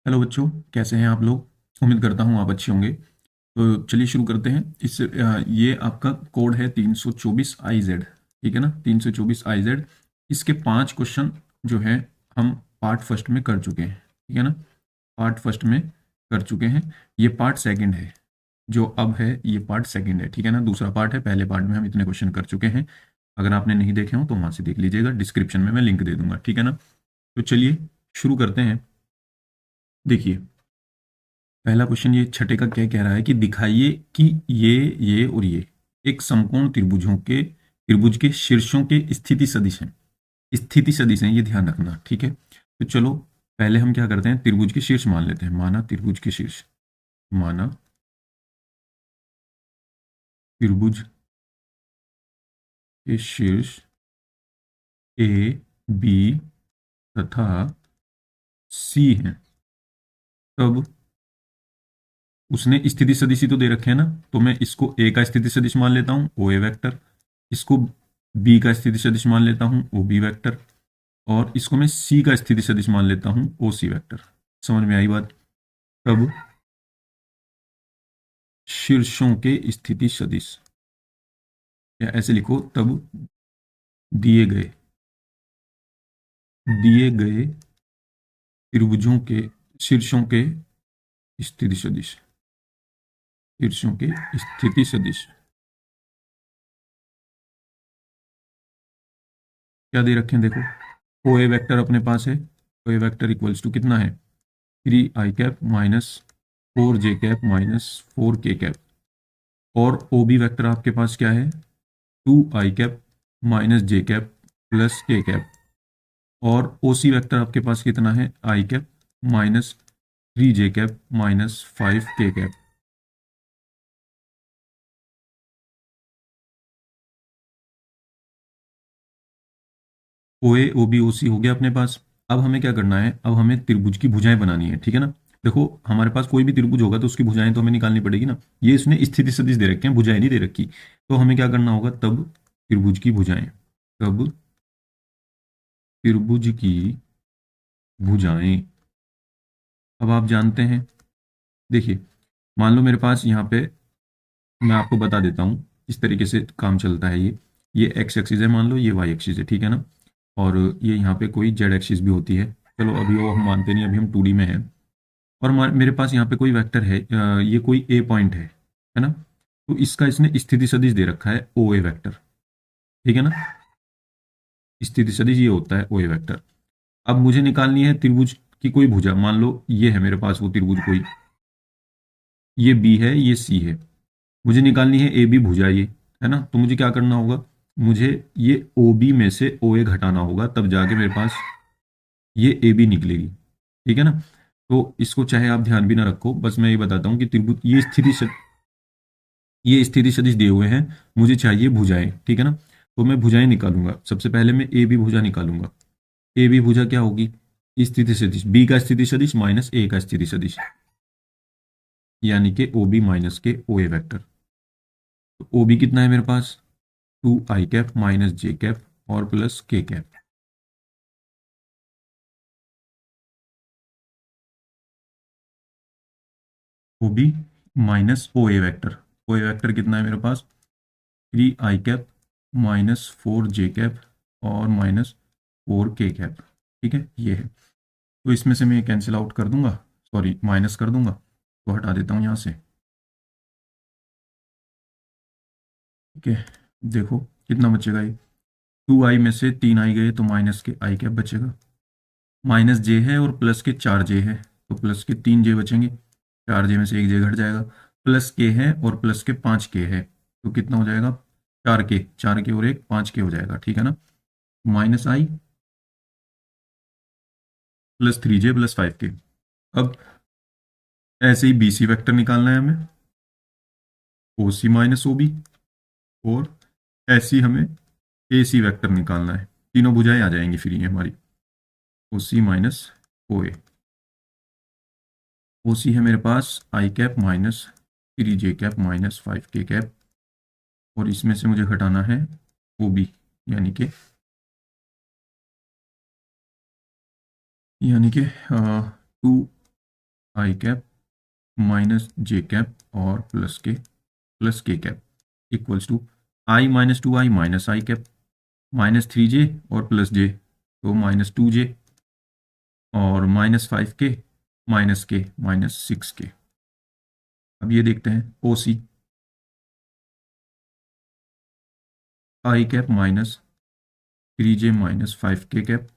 Hello बच्चों, कैसे हैं आप लोग। उम्मीद करता हूँ आप अच्छे होंगे। तो चलिए शुरू करते हैं। ये आपका कोड है 324 IZ। ठीक है ना, 324 IZ। इसके 5 क्वेश्चन जो है हम पार्ट फर्स्ट में कर चुके हैं। ठीक है ना, पार्ट फर्स्ट में कर चुके हैं। ये पार्ट सेकंड है, जो अब है ये पार्ट सेकंड है। ठीक है ना, दूसरा पार्ट है। पहले पार्ट में हम इतने क्वेश्चन कर चुके हैं। अगर आपने नहीं देखे हो तो वहाँ से देख लीजिएगा, डिस्क्रिप्शन में मैं लिंक दे दूंगा। ठीक है ना, तो चलिए शुरू करते हैं। देखिए, पहला क्वेश्चन ये छठे का क्या कह रहा है कि दिखाइए कि ये और ये एक समकोण त्रिभुज के शीर्षों के स्थिति सदिश हैं। स्थिति सदिश हैं, ये ध्यान रखना। ठीक है, तो चलो पहले हम क्या करते हैं, त्रिभुज के शीर्ष मान लेते हैं। माना त्रिभुज के शीर्ष, माना त्रिभुज के शीर्ष ए, बी तथा सी हैं। तब उसने स्थिति सदिश ही तो दे रखे हैं ना, तो मैं इसको ए का स्थिति सदिश मान लेता हूँ, ओ ए वेक्टर। इसको बी का स्थिति सदिश मान लेता हूँ, ओ बी वेक्टर। और इसको मैं सी का स्थिति सदिश मान लेता हूँ, ओ सी वेक्टर। समझ में आई बात। तब शीर्षों के स्थिति सदिश, या ऐसे लिखो, तब दिए गए दिए गए त्रिभुजों के शीर्षों के स्थिति सदिश, शीर्षों के स्थिति सदिश क्या दे रखे हैं, देखो। ओ ए वेक्टर अपने पास है। ओ ए वेक्टर इक्वल्स टू कितना है, 3 i cap minus 4 j cap minus 4 k cap. और ओ बी वेक्टर आपके पास क्या है, 2 i cap minus j cap plus k cap. और ओ सी वेक्टर आपके पास कितना है, i cap minus 3 j cap minus 5 k cap. O A O B O C हो गया अपने पास। अब हमें क्या करना है, अब हमें त्रिभुज की भुजाएं बनानी है। ठीक है ना, देखो हमारे पास कोई भी त्रिभुज होगा तो उसकी भुजाएं तो हमें निकालनी पड़ेगी ना। ये इसने स्थिति सदिश दे रखे हैं, भुजाएं नहीं दे रखी। तो हमें क्या करना होगा, तब त्रिभुज की भुजाएं, तब त्रिभुज की भुजाएं। अब आप जानते हैं, देखिए, मान लो मेरे पास यहाँ पे, मैं आपको बता देता हूँ इस तरीके से काम चलता है। ये एक्स एक्सिस है, मान लो ये वाई एक्सिस है। ठीक है ना, और ये यहाँ पे कोई जेड एक्सिस भी होती है। चलो अभी वो हम मानते नहीं, अभी हम 2D में हैं। और मेरे पास यहाँ पे कोई वेक्टर है, ये कोई ए पॉइंट है ना। तो इसका इसने स्थिति सदिश दे रखा है, ओ ए वेक्टर। ठीक है ना, स्थिति सदिश ये होता है ओ ए वेक्टर। अब मुझे निकालनी है त्रिभुज की कोई भुजा। मान लो ये है मेरे पास वो त्रिभुज कोई, ये बी है, ये सी है। मुझे निकालनी है ए बी भुजा, ये है ना। तो मुझे क्या करना होगा, मुझे ये ओ बी में से ओ ए घटाना होगा, तब जाके मेरे पास ये ए बी निकलेगी। ठीक है ना, तो इसको चाहे आप ध्यान भी ना रखो, बस मैं ये बताता हूँ कि त्रिभुज, ये स्थिति सदिश दिए हुए हैं, मुझे चाहिए भुजाएं। ठीक है ना, तो मैं भुजाएं निकालूंगा। सबसे पहले मैं ए बी भुजा निकालूंगा। ए बी भुजा क्या होगी, स्थिति सदिश बी का स्थिति सदिश माइनस ए का स्थिति सदिश, यानी कि ओ बी माइनस के ओ ए वेक्टर। तो ओ बी कितना है मेरे पास, 2 i cap minus j cap और plus k cap. O B minus O A vector, O A vector कितना है मेरे पास, 3 i cap minus 4 j cap और माइनस 4 k कैप। ठीक है, ये है। तो इसमें से मैं कैंसिल आउट कर दूंगा, सॉरी माइनस कर दूंगा, तो हटा देता हूँ यहाँ से। ठीक है, देखो कितना बचेगा ये, 2i में से 3 i गए तो माइनस के i कैप बचेगा। माइनस जे है और प्लस के 4j है, तो प्लस के 3j बचेंगे। 4j में से 1j घट जाएगा। प्लस के है और प्लस के 5k है, तो कितना हो जाएगा, 4k और एक 5k हो जाएगा। ठीक है ना, माइनस आई प्लस 3j प्लस 5k। अब ऐसे ही बी सी वैक्टर निकालना है हमें, ओ सी माइनस ओ बी। और ऐसे ही हमें ए सी वैक्टर निकालना है। तीनों भुजाएं आ जाएंगी फिर ये हमारी, ओ सी माइनस ओ ए। ओ सी है मेरे पास i cap minus 3j cap minus 5k cap. और इसमें से मुझे घटाना है ओ बी, यानी कि two I cap minus J cap और plus K cap equals two I minus two I minus I cap minus three J और प्लस जे, तो माइनस टू जे और minus five K minus six K. अब ये देखते हैं O C, I cap minus three J minus five K cap,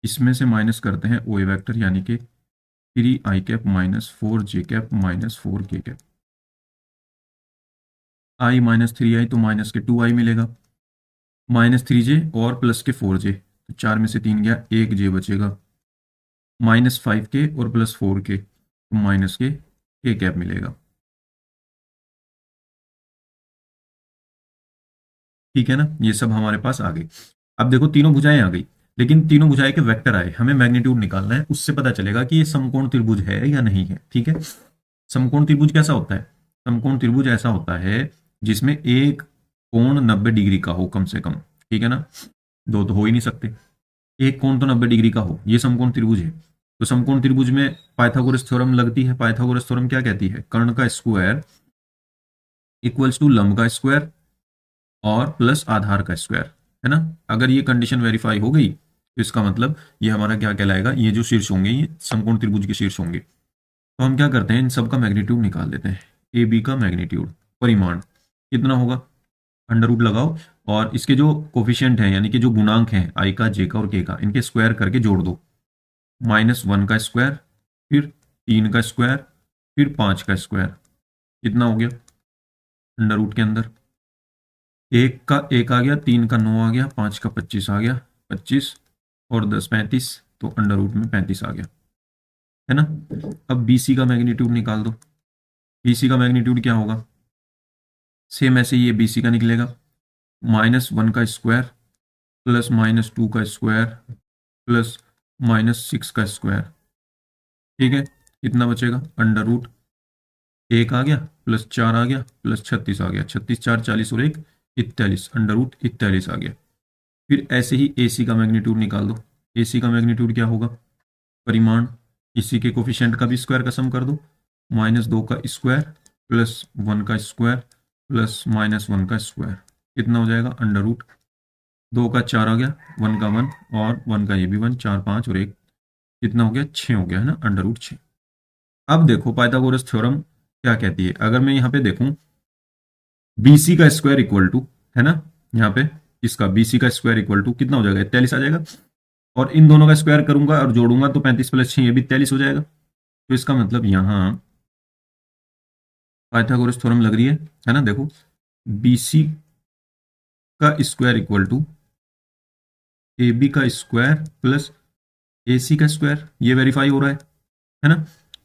इसमें से minus करते हैं ओ ए वैक्टर यानी कि थ्री आई कैप माइनस फोर जे कैप माइनस फोर के कैप। आई माइनस थ्री आई तो माइनस के टू आई मिलेगा, माइनस थ्री जे और प्लस के फोर जे, तो चार में से तीन गया, एक जे बचेगा, माइनस फाइव के और प्लस फोर के, तो माइनस के कैप मिलेगा। ठीक है ना, ये सब हमारे पास आ गई। अब देखो तीनों भुजाएं आ गई, लेकिन तीनों भुजाएं के वेक्टर आए, हमें मैग्नीट्यूड निकालना है, उससे पता चलेगा कि ये समकोण त्रिभुज है या नहीं है। ठीक है, समकोण त्रिभुज कैसा होता है? समकोण त्रिभुज ऐसा होता है जिसमें एक कोण 90 डिग्री का हो कम से कम। ठीक है ना, दो तो हो ही नहीं सकते, एक कोण तो 90 डिग्री का हो, ये समकोण त्रिभुज है। तो समकोण त्रिभुज में पाइथागोरस थ्योरम लगती है। पाइथागोरस थ्योरम क्या कहती है? कर्ण का स्क्वायर इक्वल्स टू लंब का स्क्वायर और प्लस आधार का स्क्वायर, है ना। अगर ये कंडीशन वेरीफाई हो गई तो इसका मतलब ये हमारा क्या कहलाएगा, ये जो शीर्ष होंगे ये समकोण त्रिभुज के शीर्ष होंगे। तो हम क्या करते हैं, इन सब का मैग्नीट्यूड निकाल देते हैं। ए बी का मैग्नीट्यूड परिमाण कितना होगा, अंडर रूट लगाओ और इसके जो कोफिशियंट हैं यानी कि जो गुणांक हैं आई का जे का और के का, इनके स्क्वायर करके जोड़ दो। माइनस वन का स्क्वायर, फिर तीन का स्क्वायर, फिर पाँच का स्क्वायर, कितना हो गया अंडर रूट के अंदर। एक का एक आ गया, तीन का नौ आ गया, पाँच का 25 आ गया, 25 और 10 35, तो अंडर रूट में 35 आ गया, है ना। अब BC का मैग्नीट्यूड निकाल दो। BC का मैग्नीट्यूड क्या होगा, सेम ऐसे ही ये BC का निकलेगा, माइनस वन का स्क्वायर प्लस माइनस टू का स्क्वायर प्लस माइनस सिक्स का स्क्वायर। ठीक है, कितना बचेगा, अंडर रूट एक आ गया प्लस चार आ गया प्लस 36 आ गया, 36 चार 40 और एक 41, अंडर रूट 41 आ गया। फिर ऐसे ही AC का मैग्नीट्यूड निकाल दो। AC का मैग्नीट्यूड क्या होगा, परिमाण, इसी के कोफिशिएंट का भी स्क्वायर का सम कर दो, माइनस दो का स्क्वायर प्लस वन का स्क्वायर प्लस माइनस वन का स्क्वायर, कितना हो जाएगा, अंडर रूट दो का चार आ गया, वन का वन और वन का ये भी वन, चार पाँच और एक, कितना हो गया, छः हो गया, है ना, अंडर रूट छः। अब देखो पाइथागोरस थ्योरम क्या कहती है, अगर मैं यहाँ पे देखूं BC का स्क्वायर इक्वल टू, है ना, यहाँ पे इसका BC का स्क्वायर इक्वल टू कितना हो जाएगा, 43 आ जाएगा, और इन दोनों का स्क्वायर करूंगा और जोड़ूंगा तो 35 प्लस 6 ये भी 43 हो जाएगा। तो इसका मतलब यहाँ पाइथागोरस थ्योरम लग रही है ना। देखो BC का स्क्वायर इक्वल टू AB का स्क्वायर प्लस AC का स्क्वायर, ये वेरीफाई हो रहा है ना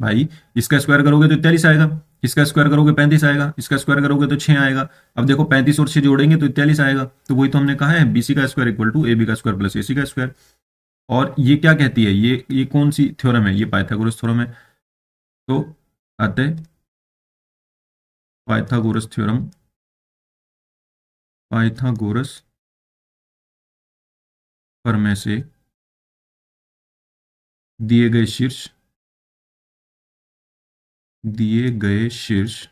भाई। इसका स्क्वायर करोगे तो 43 आएगा, इसका स्क्वायर करोगे 35 आएगा, इसका स्क्वायर करोगे तो 6 आएगा। अब देखो 35 और 6 जोड़ेंगे तो 43 आएगा, तो वही तो हमने कहा है, BC का स्क्वायर इक्वल टू AB का स्क्वायर प्लस AC का स्क्वायर। और ये क्या कहती है, ये कौन सी थ्योरम है, ये पाइथागोरस थ्योरम है। तो अतः पाइथागोरस थ्योरम, पाइथागोरस प्रमेय से दिए गए शीर्ष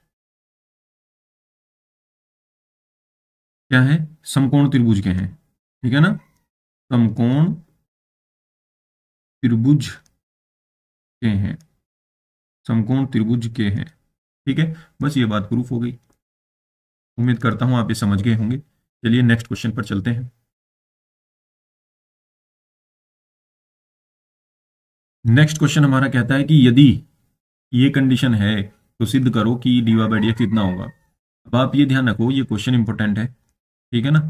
क्या है, समकोण त्रिभुज के हैं। ठीक है ना, समकोण त्रिभुज के हैं, समकोण त्रिभुज के हैं। ठीक है, बस ये बात प्रूफ हो गई। उम्मीद करता हूं आप ये समझ गए होंगे। चलिए नेक्स्ट क्वेश्चन पर चलते हैं। नेक्स्ट क्वेश्चन हमारा कहता है कि यदि ये कंडीशन है तो सिद्ध करो कि dy/dx कितना होगा। अब आप ये ध्यान रखो, ये क्वेश्चन इंपॉर्टेंट है, ठीक है ना,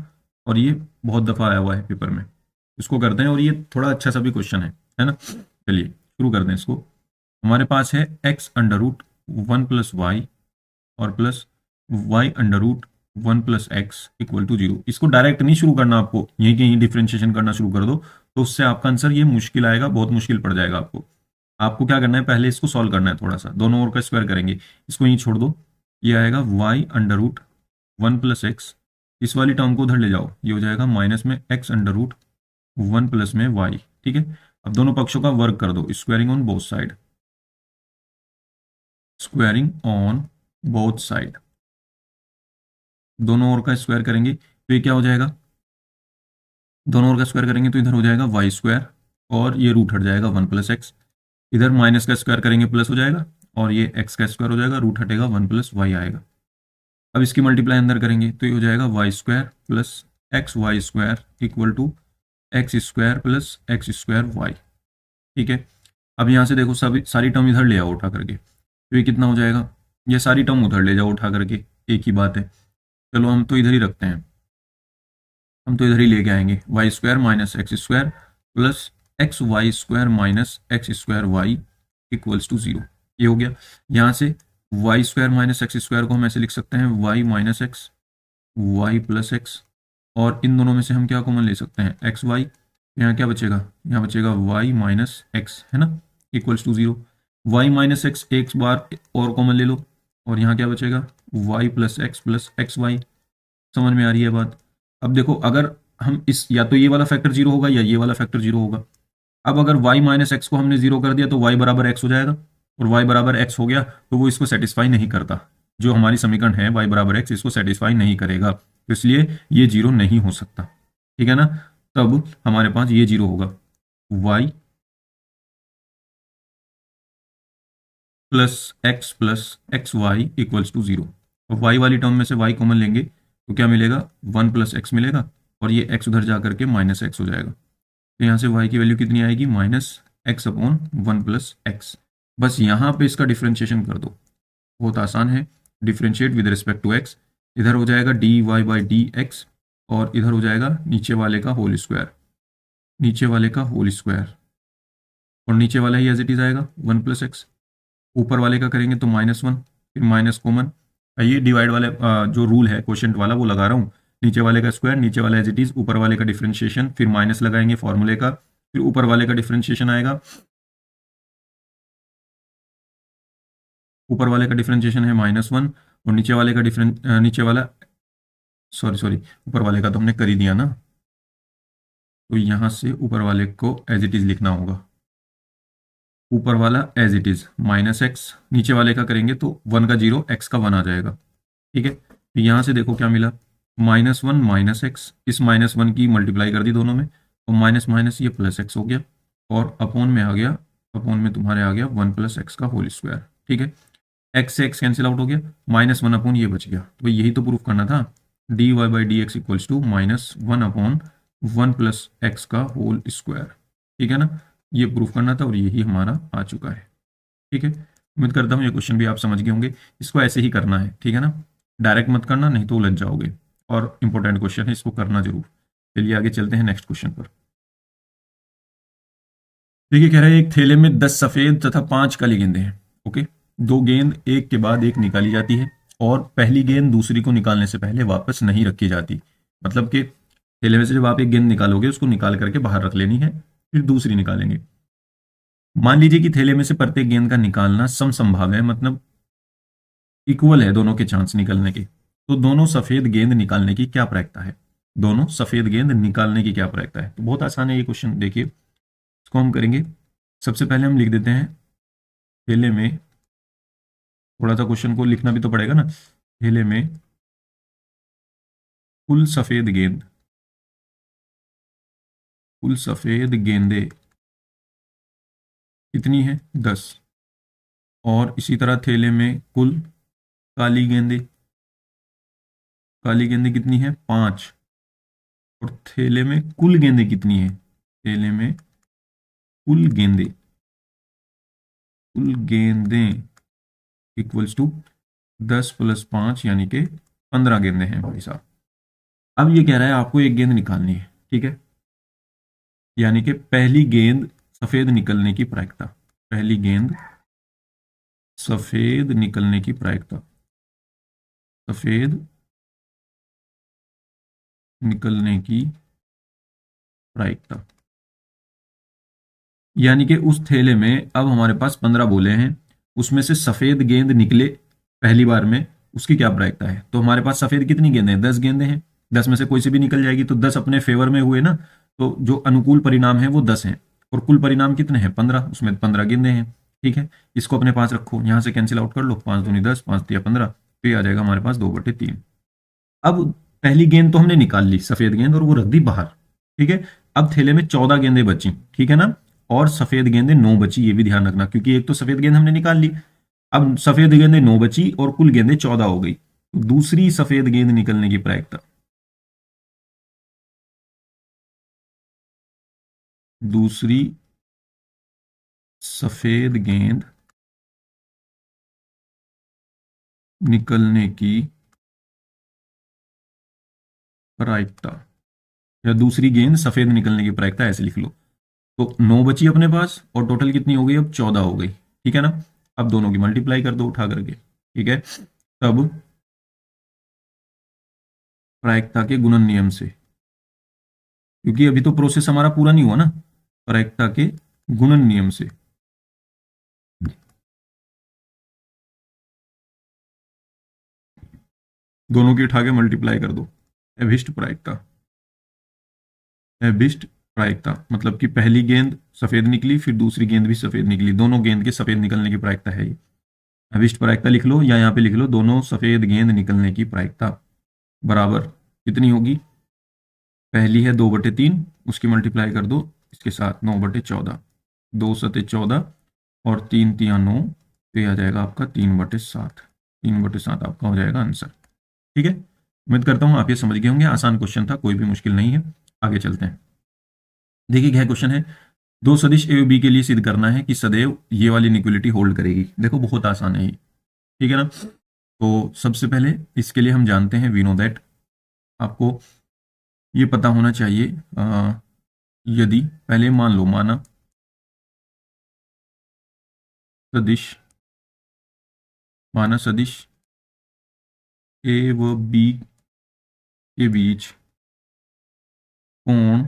और ये बहुत दफा आया हुआ है पेपर में। इसको करते हैं, और ये थोड़ा अच्छा सा भी क्वेश्चन है ना। चलिए शुरू करते हैं इसको। हमारे पास है x under root one plus Y और plus Y under root one plus X equal to zero. इसको डायरेक्ट नहीं शुरू करना, आपको यहीं कहीं डिफ्रेंशिएशन करना शुरू कर दो, तो उससे आपका आंसर ये मुश्किल आएगा, बहुत मुश्किल पड़ जाएगा आपको। आपको क्या करना है, पहले इसको सॉल्व करना है, थोड़ा सा दोनों ओर का स्क्वायर करेंगे, इसको यहीं छोड़ दो, ये आएगा Y under root one plus X, इस वाली टर्म को उधर ले जाओ, ये हो जाएगा माइनस में X under root one plus में वाई। ठीक है, अब दोनों पक्षों का वर्क कर दो, squaring on both side, squaring on both side, दोनों ओर का स्क्वायर करेंगे तो ये क्या हो जाएगा, दोनों ओर का स्क्वायर करेंगे तो इधर हो जाएगा वाई स्क्वायर और ये रूट हट जाएगा 1 + x, इधर माइनस का स्क्वायर करेंगे प्लस हो जाएगा और ये x का स्क्वायर हो जाएगा, रूट हटेगा 1 + y आएगा। अब इसकी मल्टीप्लाई अंदर करेंगे तो ये हो जाएगा Y square plus X Y square equal to X square plus X square Y. ठीक है, अब यहाँ से देखो सभी सारी टर्म इधर ले आओ उठा करके, तो ये कितना हो जाएगा, ये सारी टर्म उधर ले जाओ उठा करके, एक ही बात है। चलो हम तो इधर ही रखते हैं, हम तो इधर ही लेके आएंगे Y square minus X square plus X Y square minus X square Y equals to 0। ये हो गया। यहाँ से Y square minus X square को हम ऐसे लिख सकते हैं Y minus X Y plus X, और इन दोनों में से हम क्या कॉमन ले सकते हैं एक्स वाई, यहाँ क्या बचेगा, यहाँ बचेगा वाई माइनस एक्स, है ना, equals to 0। Y minus X एक बार और कॉमन ले लो और यहाँ क्या बचेगा वाई प्लस एक्स वाई। समझ में आ रही है बात। अब देखो अगर हम इस या तो ये वाला फैक्टर 0 होगा या ये वाला फैक्टर 0 होगा। अब अगर y माइनस एक्स को हमने 0 कर दिया तो y बराबर x हो जाएगा, और y बराबर x हो गया तो वो इसको सेटिस्फाई नहीं करता, जो हमारी समीकरण है y बराबर x इसको सेटिस्फाई नहीं करेगा, तो इसलिए ये 0 नहीं हो सकता। ठीक है ना, तब हमारे पास ये 0 होगा y plus X Y equals to 0। और y वाली टर्म में से y कॉमन लेंगे तो क्या मिलेगा 1 + x मिलेगा, और ये x उधर जा करके -x हो जाएगा, तो यहाँ से y की वैल्यू कितनी आएगी -x/1 + x। बस यहाँ पे इसका डिफ्रेंशिएशन कर दो, बहुत आसान है, differentiate with respect to x, इधर हो जाएगा dy/dx और इधर हो जाएगा नीचे वाले का होल स्क्वायर, नीचे वाले का होल स्क्वायर, और नीचे वाला ही एज इट इज आएगा 1 + x, ऊपर वाले का करेंगे तो -1, फिर माइनस कॉमन, ये डिवाइड वाले जो रूल है क्वोशिएंट वाला वो लगा रहा हूँ, नीचे वाले का स्क्वायर, नीचे वाला एज इट इज, ऊपर वाले का डिफरेंशिएशन, फिर माइनस लगाएंगे फॉर्मूले का, फिर ऊपर वाले का डिफरेंशिएशन आएगा, ऊपर वाले का डिफरेंशिएशन है -1 और नीचे वाले का नीचे वाला सॉरी ऊपर वाले का तो हमने कर ही दिया ना, तो यहाँ से ऊपर वाले को एज इट इज लिखना होगा, ऊपर वाला एज इट इज -x, नीचे वाले का करेंगे तो 1 का 0 x का 1 आ जाएगा। ठीक है, तो यहाँ से देखो क्या मिला -1 -x, इस -1 की मल्टीप्लाई कर दी दोनों में, और माइनस माइनस ये +x हो गया, और अपॉन में आ गया, अपॉन में तुम्हारे आ गया 1 + x का होल स्क्वायर। ठीक है, x से x कैंसिल आउट हो गया, -1 अपॉन ये बच गया, तो यही तो प्रूफ करना था, dy/dx इक्वल्स टू -1/1 + x का होल स्क्वायर। ठीक है ना, ये प्रूफ करना था और यही हमारा आ चुका है। ठीक है, उम्मीद करता हूँ ये क्वेश्चन भी आप समझ गए होंगे, इसको ऐसे ही करना है। ठीक है ना, डायरेक्ट मत करना नहीं तो उलझ जाओगे, और इंपॉर्टेंट क्वेश्चन है, इसको करना जरूर। चलिए आगे चलते हैं नेक्स्ट क्वेश्चन पर। देखिए कह रहा है एक थैले में 10 सफेद तथा 5 काली गेंदें हैं। ओके, 2 गेंद एक के बाद एक निकाली जाती है और पहली गेंद दूसरी को निकालने से पहले वापस नहीं रखी जाती। मतलब कि थैले में से जब आप एक गेंद निकालोगे उसको निकाल करके बाहर रख लेनी है, फिर दूसरी निकालेंगे। मान लीजिए कि थैले में से प्रत्येक गेंद का निकालना समसंभाव है, मतलब इक्वल है दोनों के चांस निकलने के, तो दोनों सफेद गेंद निकालने की क्या प्रायिकता है, दोनों सफेद गेंद निकालने की क्या प्रायिकता है। तो बहुत आसान है ये क्वेश्चन, देखिए इसको हम करेंगे। सबसे पहले हम लिख देते हैं थैले में, थोड़ा सा क्वेश्चन को लिखना भी तो पड़ेगा ना, थैले में कुल सफेद गेंद, कुल सफेद गेंदें कितनी है 10, और इसी तरह थैले में कुल काली गेंदें, काली गेंदें कितनी है 5, और थैले में कुल गेंदें कितनी है, थैले में कुल गेंदें, कुल गेंदें इक्वल्स टू 10 + 5 यानी कि 15 गेंदें हैं भाई साहब। अब ये कह रहा है आपको एक गेंद निकालनी है। ठीक है, यानी कि पहली गेंद सफेद निकलने की प्रायिकता, पहली गेंद सफेद निकलने की प्रायिकता, सफेद निकलने की प्रायिकता, यानी कि उस थैले में अब हमारे पास 15 बोले हैं, उसमें से सफेद गेंद निकले पहली बार में, उसकी क्या प्रायिकता है। तो हमारे पास सफेद कितनी गेंदें हैं 10 गेंदें हैं, 10 में से कोई सी भी निकल जाएगी तो 10 अपने फेवर में हुए ना, तो जो अनुकूल परिणाम है वो 10 हैं, और कुल परिणाम कितने हैं 15, उसमें 15 गेंदें हैं। ठीक है, इसको अपने पास रखो, यहां से कैंसिल आउट कर लो, 5 दूनी 10, 5 तिया 15, तो ये आ जाएगा हमारे पास 2/3। अब पहली गेंद तो हमने निकाल ली, सफेद गेंद, और वो रख दी बाहर। ठीक है, अब थैले में 14 गेंदें बची, ठीक है ना, और सफेद गेंदें 9 बची, ये भी ध्यान रखना, क्योंकि एक तो सफेद गेंद हमने निकाल ली। अब सफेद गेंदें 9 बची और कुल गेंदें 14 हो गई। तो दूसरी सफेद गेंद निकलने की प्रायिकता, दूसरी सफेद गेंद निकलने की प्रायिकता, या दूसरी गेंद सफेद निकलने की प्रायिकता, ऐसे लिख लो। तो 9 बची अपने पास और टोटल कितनी हो गई, अब 14 हो गई। ठीक है ना, अब दोनों की मल्टीप्लाई कर दो उठा करके। ठीक है, तब प्रायिकता के गुणन नियम से, क्योंकि अभी तो प्रोसेस हमारा पूरा नहीं हुआ ना, प्रायिकता के गुणन नियम से दोनों की उठा के मल्टीप्लाई कर दो। अभिष्ट प्रायिकता, अभिष्ट प्रायिकता मतलब कि पहली गेंद सफेद निकली, फिर दूसरी गेंद भी सफेद निकली, दोनों गेंद के सफेद निकलने की प्रायिकता है ये। अभिष्ट प्रायिकता लिख लो, या यहाँ पे लिख लो दोनों सफेद गेंद निकलने की प्रायिकता बराबर कितनी होगी, पहली है 2/3, उसकी मल्टीप्लाई कर दो इसके साथ 9/14, 2×7 = 14 और 3×3 = 9, तो ये आ जाएगा आपका 3/7। 3/7 आपका हो जाएगा आंसर। ठीक है, उम्मीद करता हूँ आप ये समझ गए होंगे, आसान क्वेश्चन था, कोई भी मुश्किल नहीं है। आगे चलते हैं। देखिए क्या क्वेश्चन है, दो सदिश ए और बी के लिए सिद्ध करना है कि सदैव ये वाली इनइक्वालिटी होल्ड करेगी। देखो बहुत आसान है ये, ठीक है ना। तो सबसे पहले इसके लिए हम जानते हैं, वी नो दैट, आपको ये पता होना चाहिए, यदि पहले मान लो, माना सदिश, माना सदिश ए व बी के बीच कोण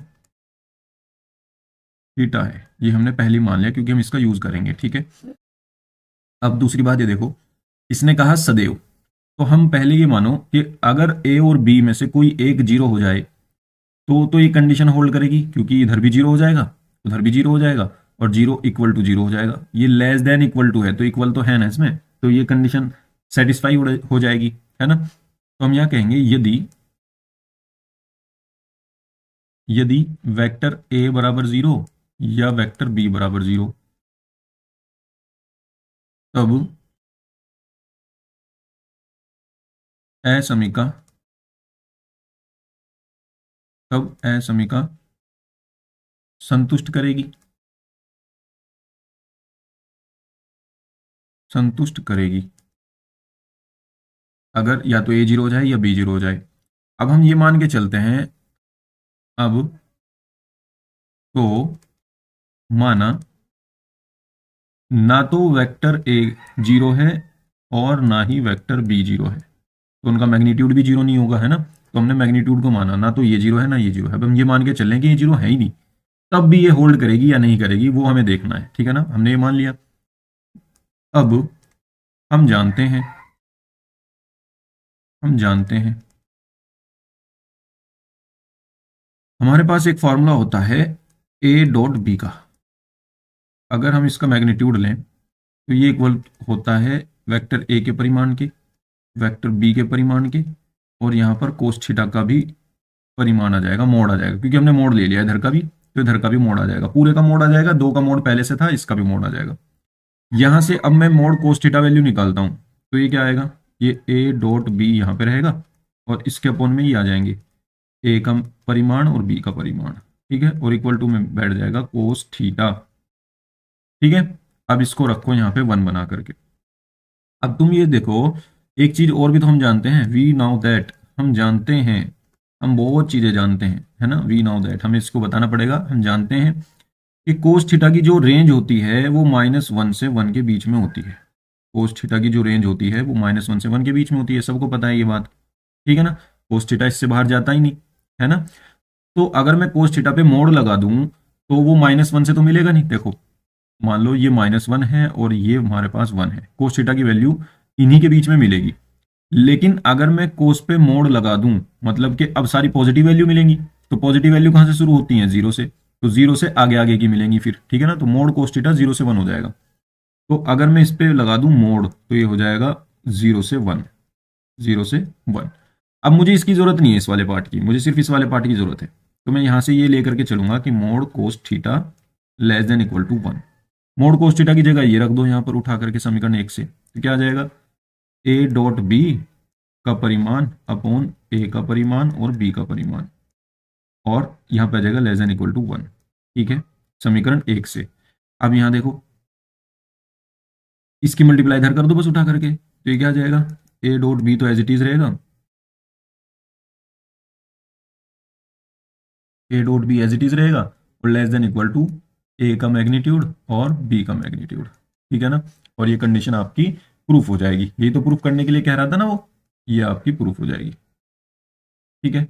थीटा है, ये हमने पहले मान लिया क्योंकि हम इसका यूज करेंगे। ठीक है, अब दूसरी बात ये देखो, इसने कहा सदैव, तो हम पहले ये मानो कि अगर ए और बी में से कोई एक जीरो हो जाए तो ये कंडीशन होल्ड करेगी, क्योंकि इधर भी जीरो हो जाएगा, उधर भी जीरो हो जाएगा, और जीरो इक्वल टू जीरो हो जाएगा। ये लेस देन इक्वल टू है, तो इक्वल तो है ना इसमें, तो ये कंडीशन सेटिस्फाई हो जाएगी, है ना। तो हम यहां कहेंगे, यदि यदि वेक्टर ए बराबर 0 या वेक्टर बी बराबर 0, तब असमीका, तब असमीका संतुष्ट करेगी, संतुष्ट करेगी अगर या तो ए 0 हो जाए या बी 0 हो जाए। अब हम ये मान के चलते हैं, अब तो माना ना तो वेक्टर ए 0 है और ना ही वेक्टर बी 0 है, तो उनका मैग्नीट्यूड भी 0 नहीं होगा, है ना। तो हमने मैग्नीट्यूड को माना, ना तो ये 0 है ना ये 0 है। अब हम ये मान के चलें कि ये 0 है ही नहीं, तब भी ये होल्ड करेगी या नहीं करेगी, वो हमें देखना है। ठीक है ना, हमने ये मान लिया। अब हम जानते हैं, हम जानते हैं हमारे पास एक फॉर्मूला होता है ए डॉट बी का। अगर हम इसका मैग्नीट्यूड लें तो ये इक्वल होता है वेक्टर ए के परिमाण के, वेक्टर बी के परिमाण के, और यहाँ पर कोस थीटा का भी परिमाण आ जाएगा, मोड आ जाएगा, क्योंकि हमने मोड ले लिया इधर का भी, तो इधर का भी मोड आ जाएगा, पूरे का मोड आ जाएगा, 2 का मोड पहले से था, इसका भी मोड आ जाएगा। यहां से अब मैं मोड कोस थीटा वैल्यू निकालता हूं, तो ये क्या आएगा, ये ए डॉट बी यहाँ पे रहेगा, और इसके अपोन में ये आ जाएंगे ए का परिमाण और बी का परिमाण। ठीक है, और इक्वल टू में बैठ जाएगा कोस थीटा। ठीक है, अब इसको रखो यहाँ पे 1 बना करके। अब तुम ये देखो, एक चीज और भी तो हम जानते हैं, वी नाउ दैट, हम जानते हैं, हम बहुत चीजें जानते हैं, है ना। वी नाउ दैट, हमें इसको बताना पड़ेगा। हम जानते हैं कि कोस थीटा की जो रेंज होती है वो -1 से 1 के बीच में होती है। कोस थीटा की जो रेंज होती है वो -1 से 1 के बीच में होती है, सबको पता है ये बात। ठीक है ना, कोस थीटा इससे बाहर जाता ही नहीं, है ना। तो अगर मैं कोस थीटा पे मोड़ लगा दूं तो वो -1 से तो मिलेगा नहीं। देखो मान लो ये -1 है और ये हमारे पास 1 है, कोस थीटा की वैल्यू इन्हीं के बीच में मिलेगी। लेकिन अगर मैं कोस पे मोड़ लगा दूं, मतलब कि अब सारी पॉजिटिव वैल्यू मिलेंगी, तो पॉजिटिव वैल्यू कहां से शुरू होती है, 0 से, तो 0 से आगे आगे की मिलेंगी फिर। ठीक है ना, तो मोड कोस थीटा 0 से 1 हो जाएगा। तो अगर मैं इस पे लगा दूं मोड तो ये हो जाएगा 0 से 1, 0 से 1। अब मुझे इसकी जरूरत नहीं है इस वाले पार्ट की, मुझे सिर्फ इस वाले पार्ट की जरूरत है। तो मैं यहां से ये लेकर के चलूंगा कि mod cos theta less than equal to 1। Mod cos theta की जगह ये रख दो यहाँ पर उठा करके समीकरण 1 से, तो क्या आ जाएगा, ए डॉट बी का परिमाण अपॉन ए का परिमाण और बी का परिमाण, और यहाँ पे आ जाएगा लेस देन इक्वल टू 1। ठीक है, समीकरण 1 से। अब यहाँ देखो, इसकी मल्टीप्लाई इधर कर दो बस उठा करके, तो ये क्या आ जाएगा, ए डॉट बी तो एज इट इज रहेगा, A dot B as it is रहेगा, और less than equal to A का मैग्नीट्यूड और बी का मैग्नीट्यूड। ठीक है ना, और ये कंडीशन आपकी प्रूफ हो जाएगी। ये तो प्रूफ करने के लिए कह रहा था ना वो, ये आपकी प्रूफ हो जाएगी। ठीक है,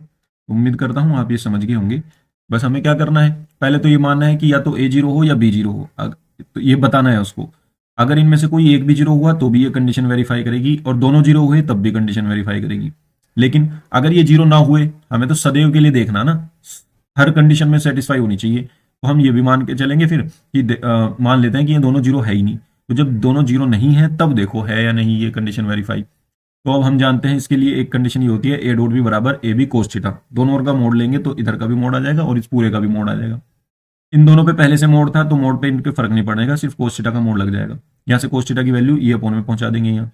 उम्मीद करता हूं आप ये समझ गए होंगे। बस हमें क्या करना है, पहले तो ये मानना है कि या तो ए जीरो हो या बी जीरो हो, तो ये बताना है उसको। अगर इनमें से कोई एक भी जीरो हुआ तो भी ये कंडीशन वेरीफाई करेगी, और दोनों जीरो हुए तब भी कंडीशन वेरीफाई करेगी। लेकिन अगर ये जीरो ना हुए, हमें तो सदैव के लिए देखना ना, हर कंडीशन में सेटिस्फाई होनी चाहिए। तो हम ये भी मान के चलेंगे फिर कि मान लेते हैं कि ये दोनों जीरो है ही नहीं। तो जब दोनों जीरो नहीं है तब देखो है या नहीं ये कंडीशन वेरीफाई। तो अब हम जानते हैं इसके लिए एक कंडीशन ये होती है, ए डॉट बी बराबर ए बी कोस थीटा। दोनों ओर का मोड लेंगे तो इधर का भी मोड आ जाएगा और इस पूरे का भी मोड आ जाएगा। इन दोनों पे पहले से मोड था तो मोड पे इनके फर्क नहीं पड़ेगा, सिर्फ कोस थीटा का मोड लग जाएगा। यहाँ से कोस थीटा की वैल्यू ये अपॉन में पहुंचा देंगे यहाँ।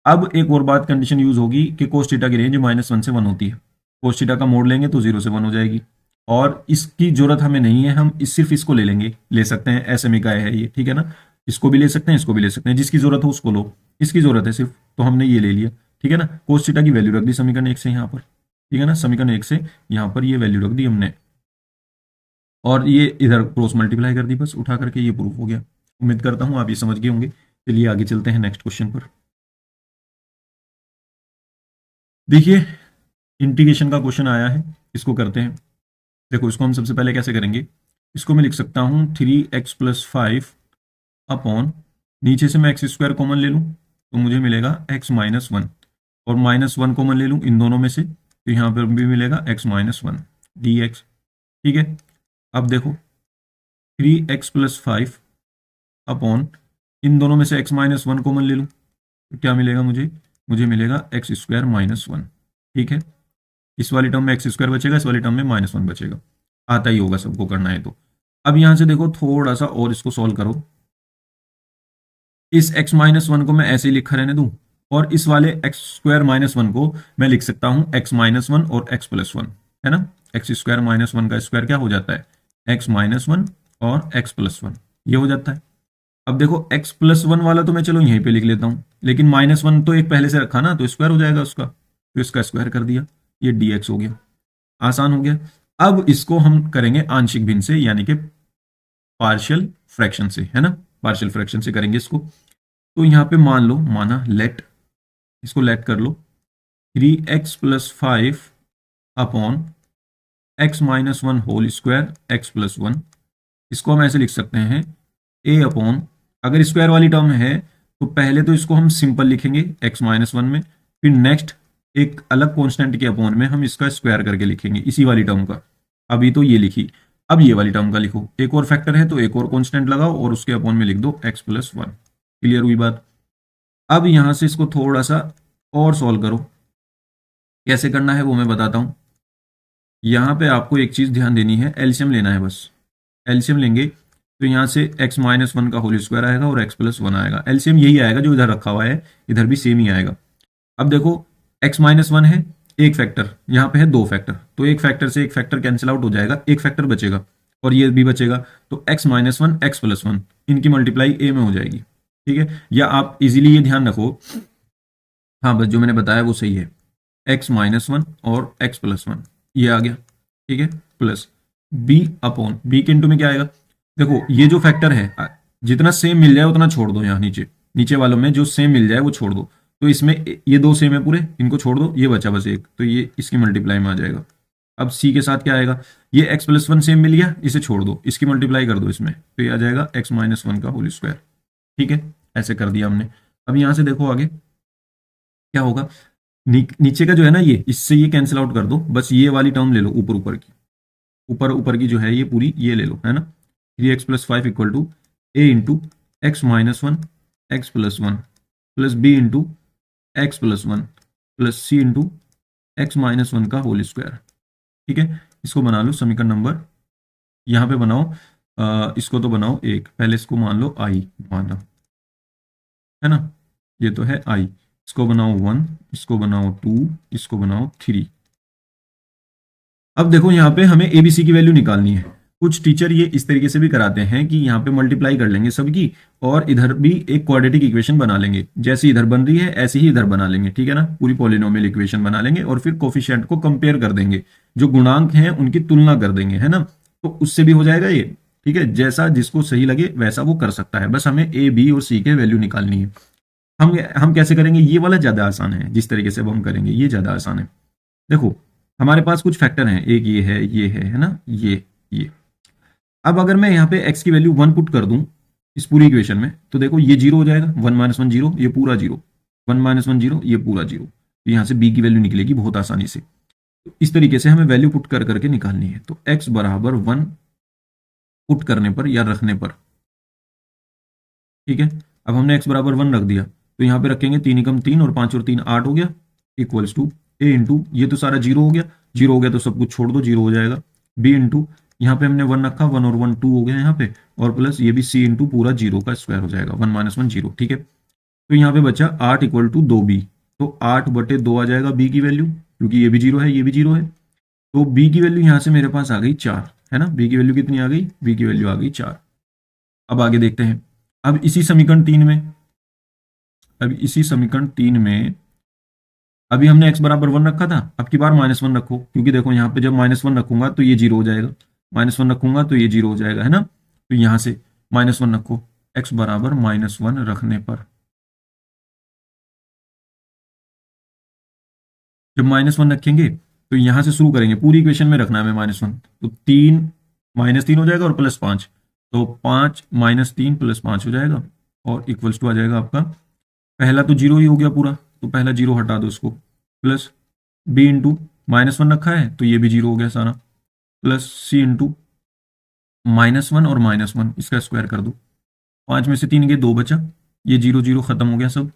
अब एक और बात कंडीशन यूज होगी कि कोस थीटा की रेंज -1 से 1 होती है। कोस थीटा का मोड लेंगे तो 0 से 1 हो जाएगी, और इसकी जरूरत हमें नहीं है, हम सिर्फ इसको ले लेंगे, ले सकते हैं, एसएमई का है ये। ठीक है ना, इसको भी ले सकते हैं, इसको भी ले सकते हैं, जिसकी जरूरत हो उसको लो। इसकी जरूरत है सिर्फ, तो हमने ये ले लिया। ठीक है ना, कोस थीटा की वैल्यू रख दी समीकरण 1 से यहाँ पर। ठीक है ना, समीकरण 1 से यहाँ पर ये वैल्यू रख दी हमने, और ये इधर क्रॉस मल्टीप्लाई कर दी, बस उठा करके ये प्रूफ हो गया। उम्मीद करता हूँ आप ये समझ गए होंगे। चलिए आगे चलते हैं नेक्स्ट क्वेश्चन पर। देखिए, इंटीग्रेशन का क्वेश्चन आया है, इसको करते हैं। देखो, इसको हम सबसे पहले कैसे करेंगे, इसको मैं लिख सकता हूँ 3x+5 अपॉन, नीचे से मैं एक्स स्क्वायर कॉमन ले लूँ तो मुझे मिलेगा x-1, और -1 कॉमन ले लूँ इन दोनों में से तो यहाँ पर भी मिलेगा x-1 dx। ठीक है, अब देखो 3x+5 अपॉन, इन दोनों में से x-1 कॉमन ले लूँ तो क्या मिलेगा मुझे, मुझे मिलेगा x² - 1। ठीक है, इस वाली टर्म में एक्स स्क्वायर बचेगा, इस वाली टर्म में -1 बचेगा। आता ही होगा सबको करना है तो। अब यहां से देखो थोड़ा सा और इसको सॉल्व करो, इस x-1 को मैं ऐसे ही लिखा रहने दूं, और इस वाले x² - 1 को मैं लिख सकता हूं x-1 और x+1, है ना। x² - 1 का स्क्वायर क्या हो जाता है, x-1 और x+1, ये हो जाता है। अब देखो x+1 वाला तो मैं चलो यहीं पे लिख लेता हूं, लेकिन -1 तो एक पहले से रखा ना, तो स्क्वायर हो जाएगा उसका, तो इसका स्क्वायर कर दिया, ये dx हो गया, आसान हो गया। अब इसको हम करेंगे आंशिक भिन्न से, यानी कि पार्शियल फ्रैक्शन से, है ना, पार्शियल फ्रैक्शन से करेंगे इसको। तो यहां पे मान लो, माना लेट, इसको लेट कर लो, 3x+5 upon x-1 whole square x+1। इसको हम ऐसे लिख सकते हैं a अपॉन, अगर स्क्वायर वाली टर्म है तो पहले तो इसको हम सिंपल लिखेंगे x-1 में, फिर नेक्स्ट एक अलग कांस्टेंट के अपॉन में हम इसका स्क्वायर करके लिखेंगे इसी वाली टर्म का। अभी तो ये लिखी, अब ये वाली टर्म का लिखो, एक और फैक्टर है तो एक और कांस्टेंट लगाओ और उसके अपॉन में लिख दो x+1। क्लियर हुई बात। अब यहां से इसको थोड़ा सा और सॉल्व करो, कैसे करना है वो मैं बताता हूं। यहां पे आपको एक चीज ध्यान देनी है, एलसीएम लेना है बस। एलसीएम लेंगे तो यहाँ से x-1 का होल स्क्वायर आएगा और x+1 आएगा, एलसीएम यही आएगा जो इधर रखा हुआ है, इधर भी सेम ही आएगा। अब देखो x-1 है एक फैक्टर, यहाँ पे है दो फैक्टर, तो एक फैक्टर से एक फैक्टर कैंसिल आउट हो जाएगा, एक फैक्टर बचेगा और ये भी बचेगा, तो x-1 x+1 इनकी मल्टीप्लाई a में हो जाएगी। ठीक है, या आप इजीली ये ध्यान रखो, हाँ बस जो मैंने बताया वो सही है, x-1 और x+1 ये आ गया। ठीक है, प्लस b अपॉन, b के इंटू में क्या आएगा, देखो ये जो फैक्टर है जितना सेम मिल जाए उतना छोड़ दो, यहाँ नीचे नीचे वालों में जो सेम मिल जाए वो छोड़ दो, तो इसमें ये दो सेम है पूरे, इनको छोड़ दो, ये बचा बस एक, तो ये इसकी मल्टीप्लाई में आ जाएगा। अब c के साथ क्या आएगा, ये x+1 सेम मिल गया, इसे छोड़ दो, इसकी मल्टीप्लाई कर दो इसमें, तो ये आ जाएगा x-1 का होल स्क्वायर। ठीक है, ऐसे कर दिया हमने। अब यहां से देखो आगे क्या होगा, नीचे का जो है ना ये, इससे ये कैंसिल आउट कर दो, बस ये वाली टर्म ले लो ऊपर ऊपर की, ऊपर ऊपर की जो है ये पूरी ये ले लो, है ना। 3x+5 equal to a into x-1 X plus one plus B into X plus one plus C into X minus one का होल स्क्वायर। ठीक है, इसको बना लो समीकरण नंबर, यहाँ पे बनाओ इसको तो बनाओ एक, पहले इसको मान लो आई माना, है ना, ये तो है आई, इसको बनाओ वन, इसको बनाओ टू, इसको बनाओ थ्री। अब देखो यहाँ पे हमें एबीसी की वैल्यू निकालनी है। कुछ टीचर ये इस तरीके से भी कराते हैं कि यहाँ पे मल्टीप्लाई कर लेंगे सबकी और इधर भी एक क्वाड्रेटिक इक्वेशन बना लेंगे, जैसी इधर बन रही है ऐसे ही इधर बना लेंगे, ठीक है ना, पूरी पॉलिनोमियल इक्वेशन बना लेंगे और फिर कोफिशिएंट को कंपेयर कर देंगे, जो गुणांक हैं उनकी तुलना कर देंगे, है ना, तो उससे भी हो जाएगा ये। ठीक है, जैसा जिसको सही लगे वैसा वो कर सकता है, बस हमें ए बी और सी के वैल्यू निकालनी है। हम कैसे करेंगे, ये वाला ज्यादा आसान है, जिस तरीके से अब हम करेंगे ये ज्यादा आसान है। देखो हमारे पास कुछ फैक्टर हैं, एक ये है ना, ये। अब अगर मैं यहाँ पे x की वैल्यू 1 पुट कर दूं इस पूरी इक्वेशन में, तो देखो ये जीरो हो जाएगा, 1 माइनस वन जीरो, ये पूरा जीरो, 1 माइनस वन जीरो, ये पूरा जीरो, तो यहाँ से b की वैल्यू निकलेगी बहुत आसानी से। तो इस तरीके से हमें वैल्यू पुट कर करके निकालनी है। तो x बराबर 1 पुट करने पर या रखने पर, ठीक है, अब हमने x बराबर 1 रख दिया, तो यहाँ पे रखेंगे 3 एकम 3 और 5 और 3 8 हो गया, इक्वल्स टू a इंटू, ये तो सारा जीरो हो गया, जीरो हो गया तो सब कुछ छोड़ दो, जीरो हो जाएगा, b इंटू, यहाँ पे हमने 1 रखा, 1 और 1 2 हो गया यहाँ पे, और प्लस ये भी c इंटू पूरा जीरो का स्क्वायर हो जाएगा, 1 माइनस वन जीरो। ठीक है, तो यहाँ पे बचा 8 इक्वल टू 2b, तो 8 बटे 2 आ जाएगा b की वैल्यू, क्योंकि ये भी जीरो है ये भी जीरो है, तो b की वैल्यू यहाँ से मेरे पास आ गई 4, है ना, b की वैल्यू कितनी आ गई, b की वैल्यू आ गई 4। अब आगे देखते हैं, अब इसी समीकरण 3 में, अभी हमने x बराबर 1 रखा था, अब की बार -1 रखो, क्योंकि देखो यहाँ पे जब -1 रखूंगा तो ये जीरो हो जाएगा, -1 रखूंगा तो ये जीरो हो जाएगा, है ना, तो यहाँ से -1 रखो, x बराबर -1 रखने पर, जब -1 रखेंगे तो यहाँ से शुरू करेंगे, पूरी इक्वेशन में रखना है हमें -1, तो 3 -3 हो जाएगा और प्लस 5, तो 5 -3 प्लस 5 हो जाएगा और इक्वल्स टू आ जाएगा आपका, पहला तो जीरो ही हो गया पूरा, तो पहला जीरो हटा दो उसको, प्लस b इंटू -1 रखा है तो ये भी जीरो हो गया सारा, प्लस c इंटू -1 और -1 इसका स्क्वायर कर दो, 5 में से 3 गए 2 बचा, ये जीरो जीरो खत्म हो गया सब,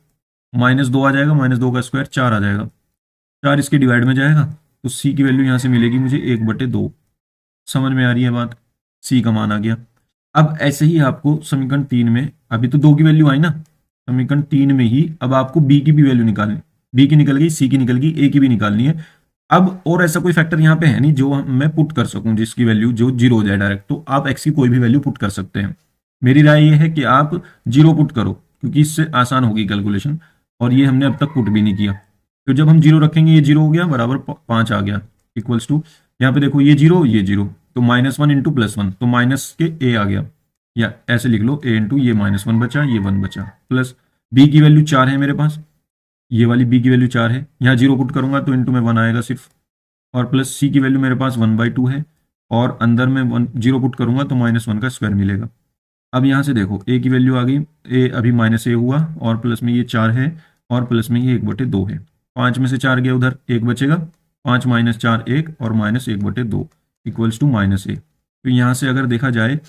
-2 आ जाएगा, -2 का स्क्वायर 4 आ जाएगा, 4 इसके डिवाइड में जाएगा, तो c की वैल्यू यहाँ से मिलेगी मुझे 1/2। समझ में आ रही है बात, c का मान आ गया। अब ऐसे ही आपको समीकरण 3 में, अभी तो 2 की वैल्यू आई ना, समीकरण 3 में ही अब आपको b की भी वैल्यू निकालनी, b की निकल गई, c की निकल गई, a की भी निकालनी है। अब और ऐसा कोई फैक्टर यहाँ पे है नहीं जो मैं पुट कर सकूं जिसकी वैल्यू जो जीरो हो जाए डायरेक्ट, तो आप x की कोई भी वैल्यू पुट कर सकते हैं। मेरी राय ये है कि आप जीरो पुट करो, क्योंकि इससे आसान होगी कैलकुलेशन, और ये हमने अब तक पुट भी नहीं किया, तो जब हम जीरो रखेंगे ये जीरो हो गया, बराबर 5 आ गया, इक्वल्स टू, यहाँ पे देखो ये जीरो, तो -1 इंटू +1, तो माइनस के a आ गया, या ऐसे लिख लो a इंटू ये -1 बचा, ये 1 बचा, प्लस b की वैल्यू 4 है मेरे पास, ये वाली b की वैल्यू 4 है, यहाँ जीरो पुट करूंगा तो इंटू में 1 आएगा सिर्फ, और प्लस c की वैल्यू मेरे पास 1/2 है, और अंदर में 0 पुट करूंगा तो -1 का स्क्वायर मिलेगा। अब यहाँ से देखो a की वैल्यू आ गई, a अभी -a हुआ, और प्लस में ये 4 है, और प्लस में ये 1/2 है, 5 में से 4 गया उधर, 1 बचेगा, 5 - 4 1 और -1/2 इक्वल्स टू -a। तो यहाँ से अगर देखा जाए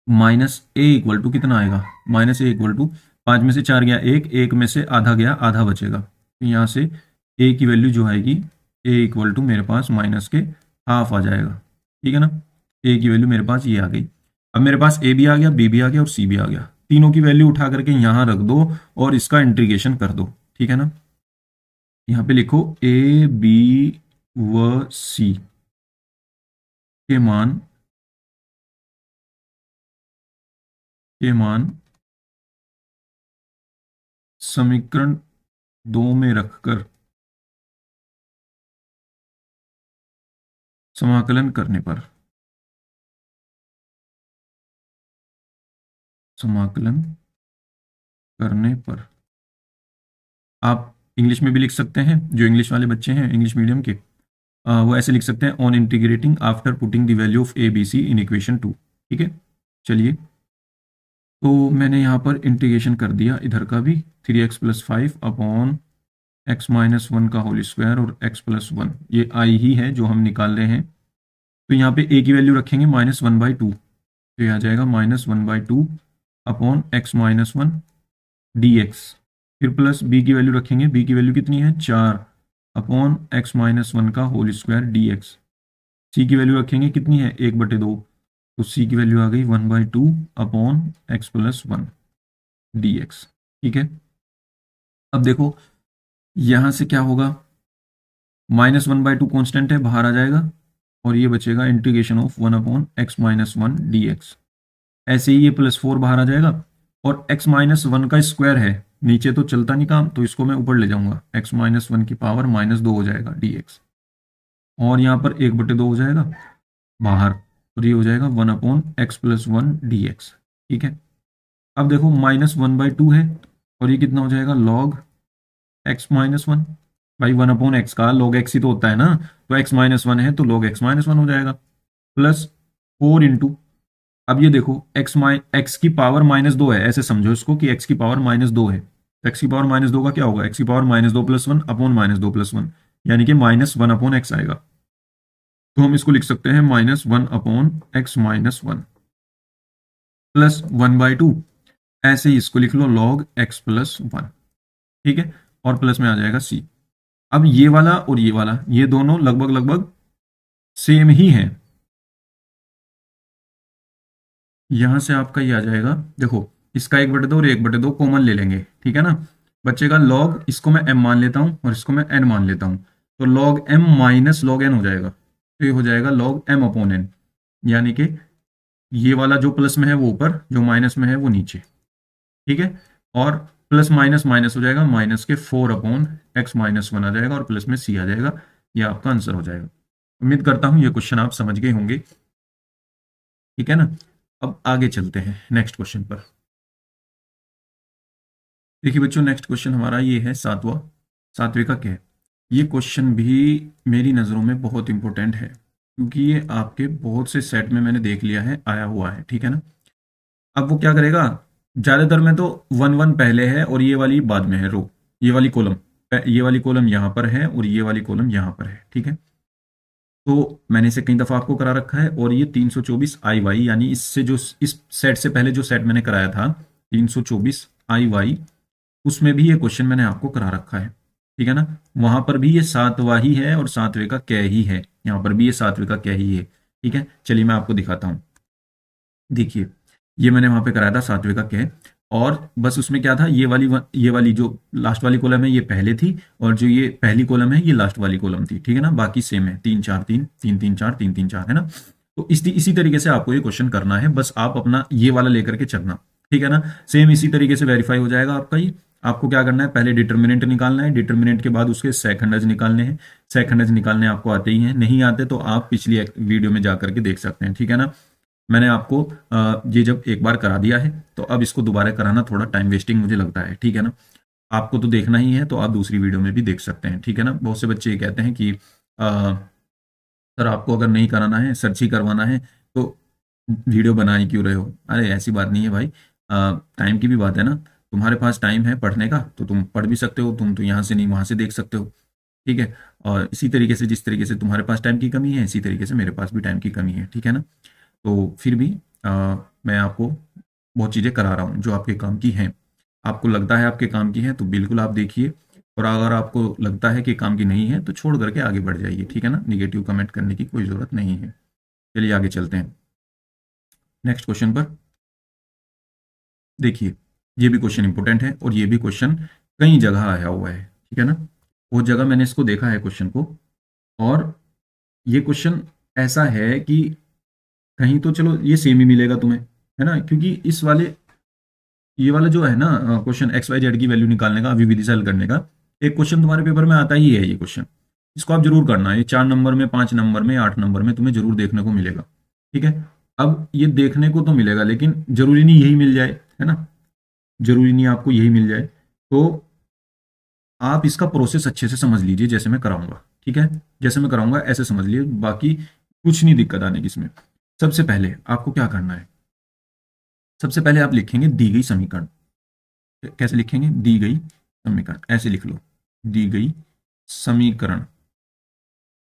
-a इक्वल टू कितना आएगा, -a इक्वल टू 5 में से 4 गया 1, 1 में से आधा गया, आधा बचेगा, तो यहाँ से a की वैल्यू जो आएगी, a इक्वल टू मेरे पास माइनस के हाफ आ जाएगा, ठीक है ना, a की वैल्यू मेरे पास ये आ गई। अब मेरे पास a भी आ गया, b भी आ गया और c भी आ गया, तीनों की वैल्यू उठा करके यहाँ रख दो और इसका इंटीग्रेशन कर दो, ठीक है ना, यहाँ पे लिखो a b व c के मान समीकरण 2 में रखकर समाकलन करने पर आप इंग्लिश में भी लिख सकते हैं, जो इंग्लिश वाले बच्चे हैं इंग्लिश मीडियम के, वो ऐसे लिख सकते हैं, on integrating after putting the value of A B C in equation 2। ठीक है, चलिए, तो मैंने यहाँ पर इंटीग्रेशन कर दिया इधर का भी, 3x + 5 अपॉन x - 1 का होल स्क्वायर और x + 1, ये आई ही है जो हम निकाल रहे हैं, तो यहाँ पे a की वैल्यू रखेंगे -1/2, तो यह आ जाएगा -1/2 अपॉन x - 1 डी एक्स, फिर प्लस बी की वैल्यू रखेंगे, बी की वैल्यू कितनी है 4 अपॉन एक्स माइनस वन का होल स्क्वायर डी एक्स। सी की वैल्यू रखेंगे कितनी है 1/2, तो सी की वैल्यू आ गई 1/2 upon x plus one D x. ठीक है, अब देखो यहां से क्या होगा, -1/2 कॉन्स्टेंट है, बाहर आ जाएगा और ये बचेगा इंटीग्रेशन ऑफ 1/(x-1) dx। ऐसे ही ये +4 बाहर आ जाएगा और x-1 का स्क्वायर है, नीचे तो चलता नहीं काम, तो इसको मैं ऊपर ले जाऊंगा, x-1 की पावर -2 हो जाएगा dx, और यहाँ पर 1/2 हो जाएगा बाहर, और ये हो जाएगा 1/(x+1) dx। ठीक है, अब देखो -1/2 है और ये कितना हो जाएगा log x-1, भाई 1/x का log x ही तो होता है ना, तो x-1 है तो log x-1 हो जाएगा, प्लस 4 इंटू, अब ये देखो x की पावर -2 है, ऐसे समझो इसको कि x की पावर -2 है, तो x की पावर -2 का क्या होगा, x की पावर -2+1 अपॉन -2+1, यानी कि -1/x आएगा, तो हम इसको लिख सकते हैं -1/(x-1) प्लस 1/2, ऐसे ही इसको लिख लो log x+1। ठीक है, और प्लस में आ जाएगा c। अब ये वाला और ये वाला, ये दोनों लगभग लगभग सेम ही है, यहां से आपका ये आ जाएगा, देखो इसका 1/2 और 1/2 कॉमन ले लेंगे, ठीक है ना, बचेगा log, इसको मैं m मान लेता हूं और इसको मैं n मान लेता हूं, तो log m minus log n हो जाएगा, तो ये हो जाएगा log m अपॉन n, यानी कि ये वाला जो प्लस में है वो ऊपर, जो माइनस में है वो नीचे। ठीक है, और प्लस माइनस माइनस हो जाएगा, माइनस के 4/(x-1) आ जाएगा और प्लस में c आ जाएगा, ये आपका आंसर हो जाएगा। उम्मीद करता हूं ये क्वेश्चन आप समझ गए होंगे। ठीक है ना, अब आगे चलते हैं नेक्स्ट क्वेश्चन पर। देखिए बच्चों, नेक्स्ट क्वेश्चन हमारा ये है सातवें का क्या है। ये क्वेश्चन भी मेरी नज़रों में बहुत इंपॉर्टेंट है, क्योंकि ये आपके बहुत से सेट में मैंने देख लिया है, आया हुआ है। ठीक है ना, अब वो क्या करेगा, ज़्यादातर में तो 1 1 पहले है और ये वाली बाद में है रो, ये वाली कॉलम यहाँ पर है और ये वाली कॉलम यहाँ पर है। ठीक है, तो मैंने इसे कई दफ़ा आपको करा रखा है, और ये 324 IY, यानी इससे जो इस सेट से पहले जो सेट मैंने कराया था 324 IY, उसमें भी ये क्वेश्चन मैंने आपको करा रखा है। ठीक है ना, वहां पर भी ये सातवां ही है और सातवें का क्या ही है, यहाँ पर भी ये सातवें का क्या ही है। ठीक है, चलिए मैं आपको दिखाता हूँ। देखिए, ये मैंने वहां पे कराया था सातवें का क्या है, और बस उसमें क्या था, ये वाली जो लास्ट वाली कॉलम है ये पहले थी, और जो ये पहली कॉलम है ये लास्ट वाली कॉलम थी। ठीक है ना, बाकी सेम है, 3 4 3 3 3 4 3 3 4, है ना। तो इसी तरीके से आपको ये क्वेश्चन करना है, बस आप अपना ये वाला लेकर के चलना। ठीक है ना, सेम इसी तरीके से वेरीफाई हो जाएगा आपका ये। आपको क्या करना है, पहले डिटर्मिनेंट निकालना है, डिटर्मिनेंट के बाद उसके सेकंडज निकालने हैं, सेकंडज निकालने आपको आते ही हैं, नहीं आते तो आप पिछली वीडियो में जाकर के देख सकते हैं। ठीक है ना, मैंने आपको ये जब एक बार करा दिया है, तो अब इसको दोबारा कराना थोड़ा टाइम वेस्टिंग मुझे लगता है। ठीक है ना, आपको तो देखना ही है, तो आप दूसरी वीडियो में भी देख सकते हैं। ठीक है ना, बहुत से बच्चे ये कहते हैं कि सर आपको अगर नहीं कराना है, सर्च ही करवाना है, तो वीडियो बना ही क्यों रहे हो। अरे ऐसी बात नहीं है भाई, टाइम की भी बात है ना, तुम्हारे पास टाइम है पढ़ने का तो तुम पढ़ भी सकते हो, तुम तो यहाँ से नहीं वहाँ से देख सकते हो। ठीक है, और इसी तरीके से, जिस तरीके से तुम्हारे पास टाइम की कमी है, इसी तरीके से मेरे पास भी टाइम की कमी है। ठीक है ना, तो फिर भी मैं आपको बहुत चीज़ें करा रहा हूँ जो आपके काम की हैं। आपको लगता है आपके काम की है तो बिल्कुल आप देखिए, और अगर आपको लगता है कि काम की नहीं है तो छोड़ करके आगे बढ़ जाइए। ठीक है ना, निगेटिव कमेंट करने की कोई ज़रूरत नहीं है। चलिए आगे चलते हैं नेक्स्ट क्वेश्चन पर। देखिए, ये भी क्वेश्चन इंपॉर्टेंट है और ये भी क्वेश्चन कई जगह आया हुआ है। ठीक है ना, बहुत जगह मैंने इसको देखा है क्वेश्चन को, और ये क्वेश्चन ऐसा है कि कहीं तो चलो ये सेम ही मिलेगा तुम्हें, है ना, क्योंकि इस वाले ये वाला जो है ना क्वेश्चन XYZ की वैल्यू निकालने का, अभिविधि हल करने का, एक क्वेश्चन तुम्हारे पेपर में आता ही है ये क्वेश्चन। इसको आप जरूर करना है, ये 4 नंबर में, 5 नंबर में, 8 नंबर में तुम्हें जरूर देखने को मिलेगा। ठीक है, अब ये देखने को तो मिलेगा, लेकिन जरूरी नहीं यही मिल जाए, है ना, जरूरी नहीं आपको यही मिल जाए, तो आप इसका प्रोसेस अच्छे से समझ लीजिए जैसे मैं कराऊंगा। ठीक है, जैसे मैं कराऊंगा ऐसे समझ लीजिए, बाकी कुछ नहीं दिक्कत आने की इसमें। सबसे पहले आपको क्या करना है, सबसे पहले आप लिखेंगे दी गई समीकरण। कैसे लिखेंगे, दी गई समीकरण, ऐसे लिख लो, दी गई समीकरण।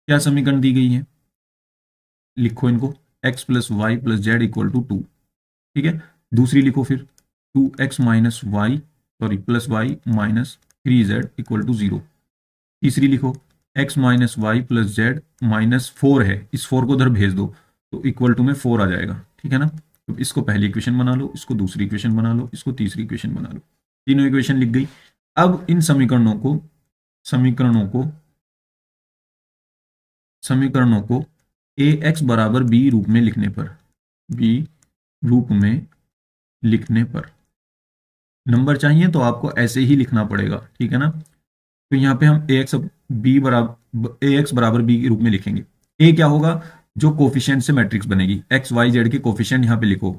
क्या समीकरण दी गई है, लिखो इनको, x+y+z = 2। ठीक है, दूसरी लिखो फिर 2x - y sorry plus Y minus 3z equal to 0। तीसरी लिखो x minus Y plus Z minus 4 है, इस 4 को उधर भेज दो तो इक्वल टू में 4 आ जाएगा, ठीक है ना। तो इसको पहली इक्वेशन बना लो, इसको दूसरी इक्वेशन बना लो, इसको तीसरी इक्वेशन बना लो, तीनों इक्वेशन लिख गई। अब इन समीकरणों को ए एक्स बराबर बी रूप में लिखने पर नंबर चाहिए तो आपको ऐसे ही लिखना पड़ेगा, ठीक है ना। तो यहाँ पे हम ए एक्स बराबर बी के रूप में लिखेंगे। ए क्या होगा, जो कोफिशिएंट से मैट्रिक्स बनेगी, एक्स वाई जेड के कोफिशिएंट यहाँ पे लिखो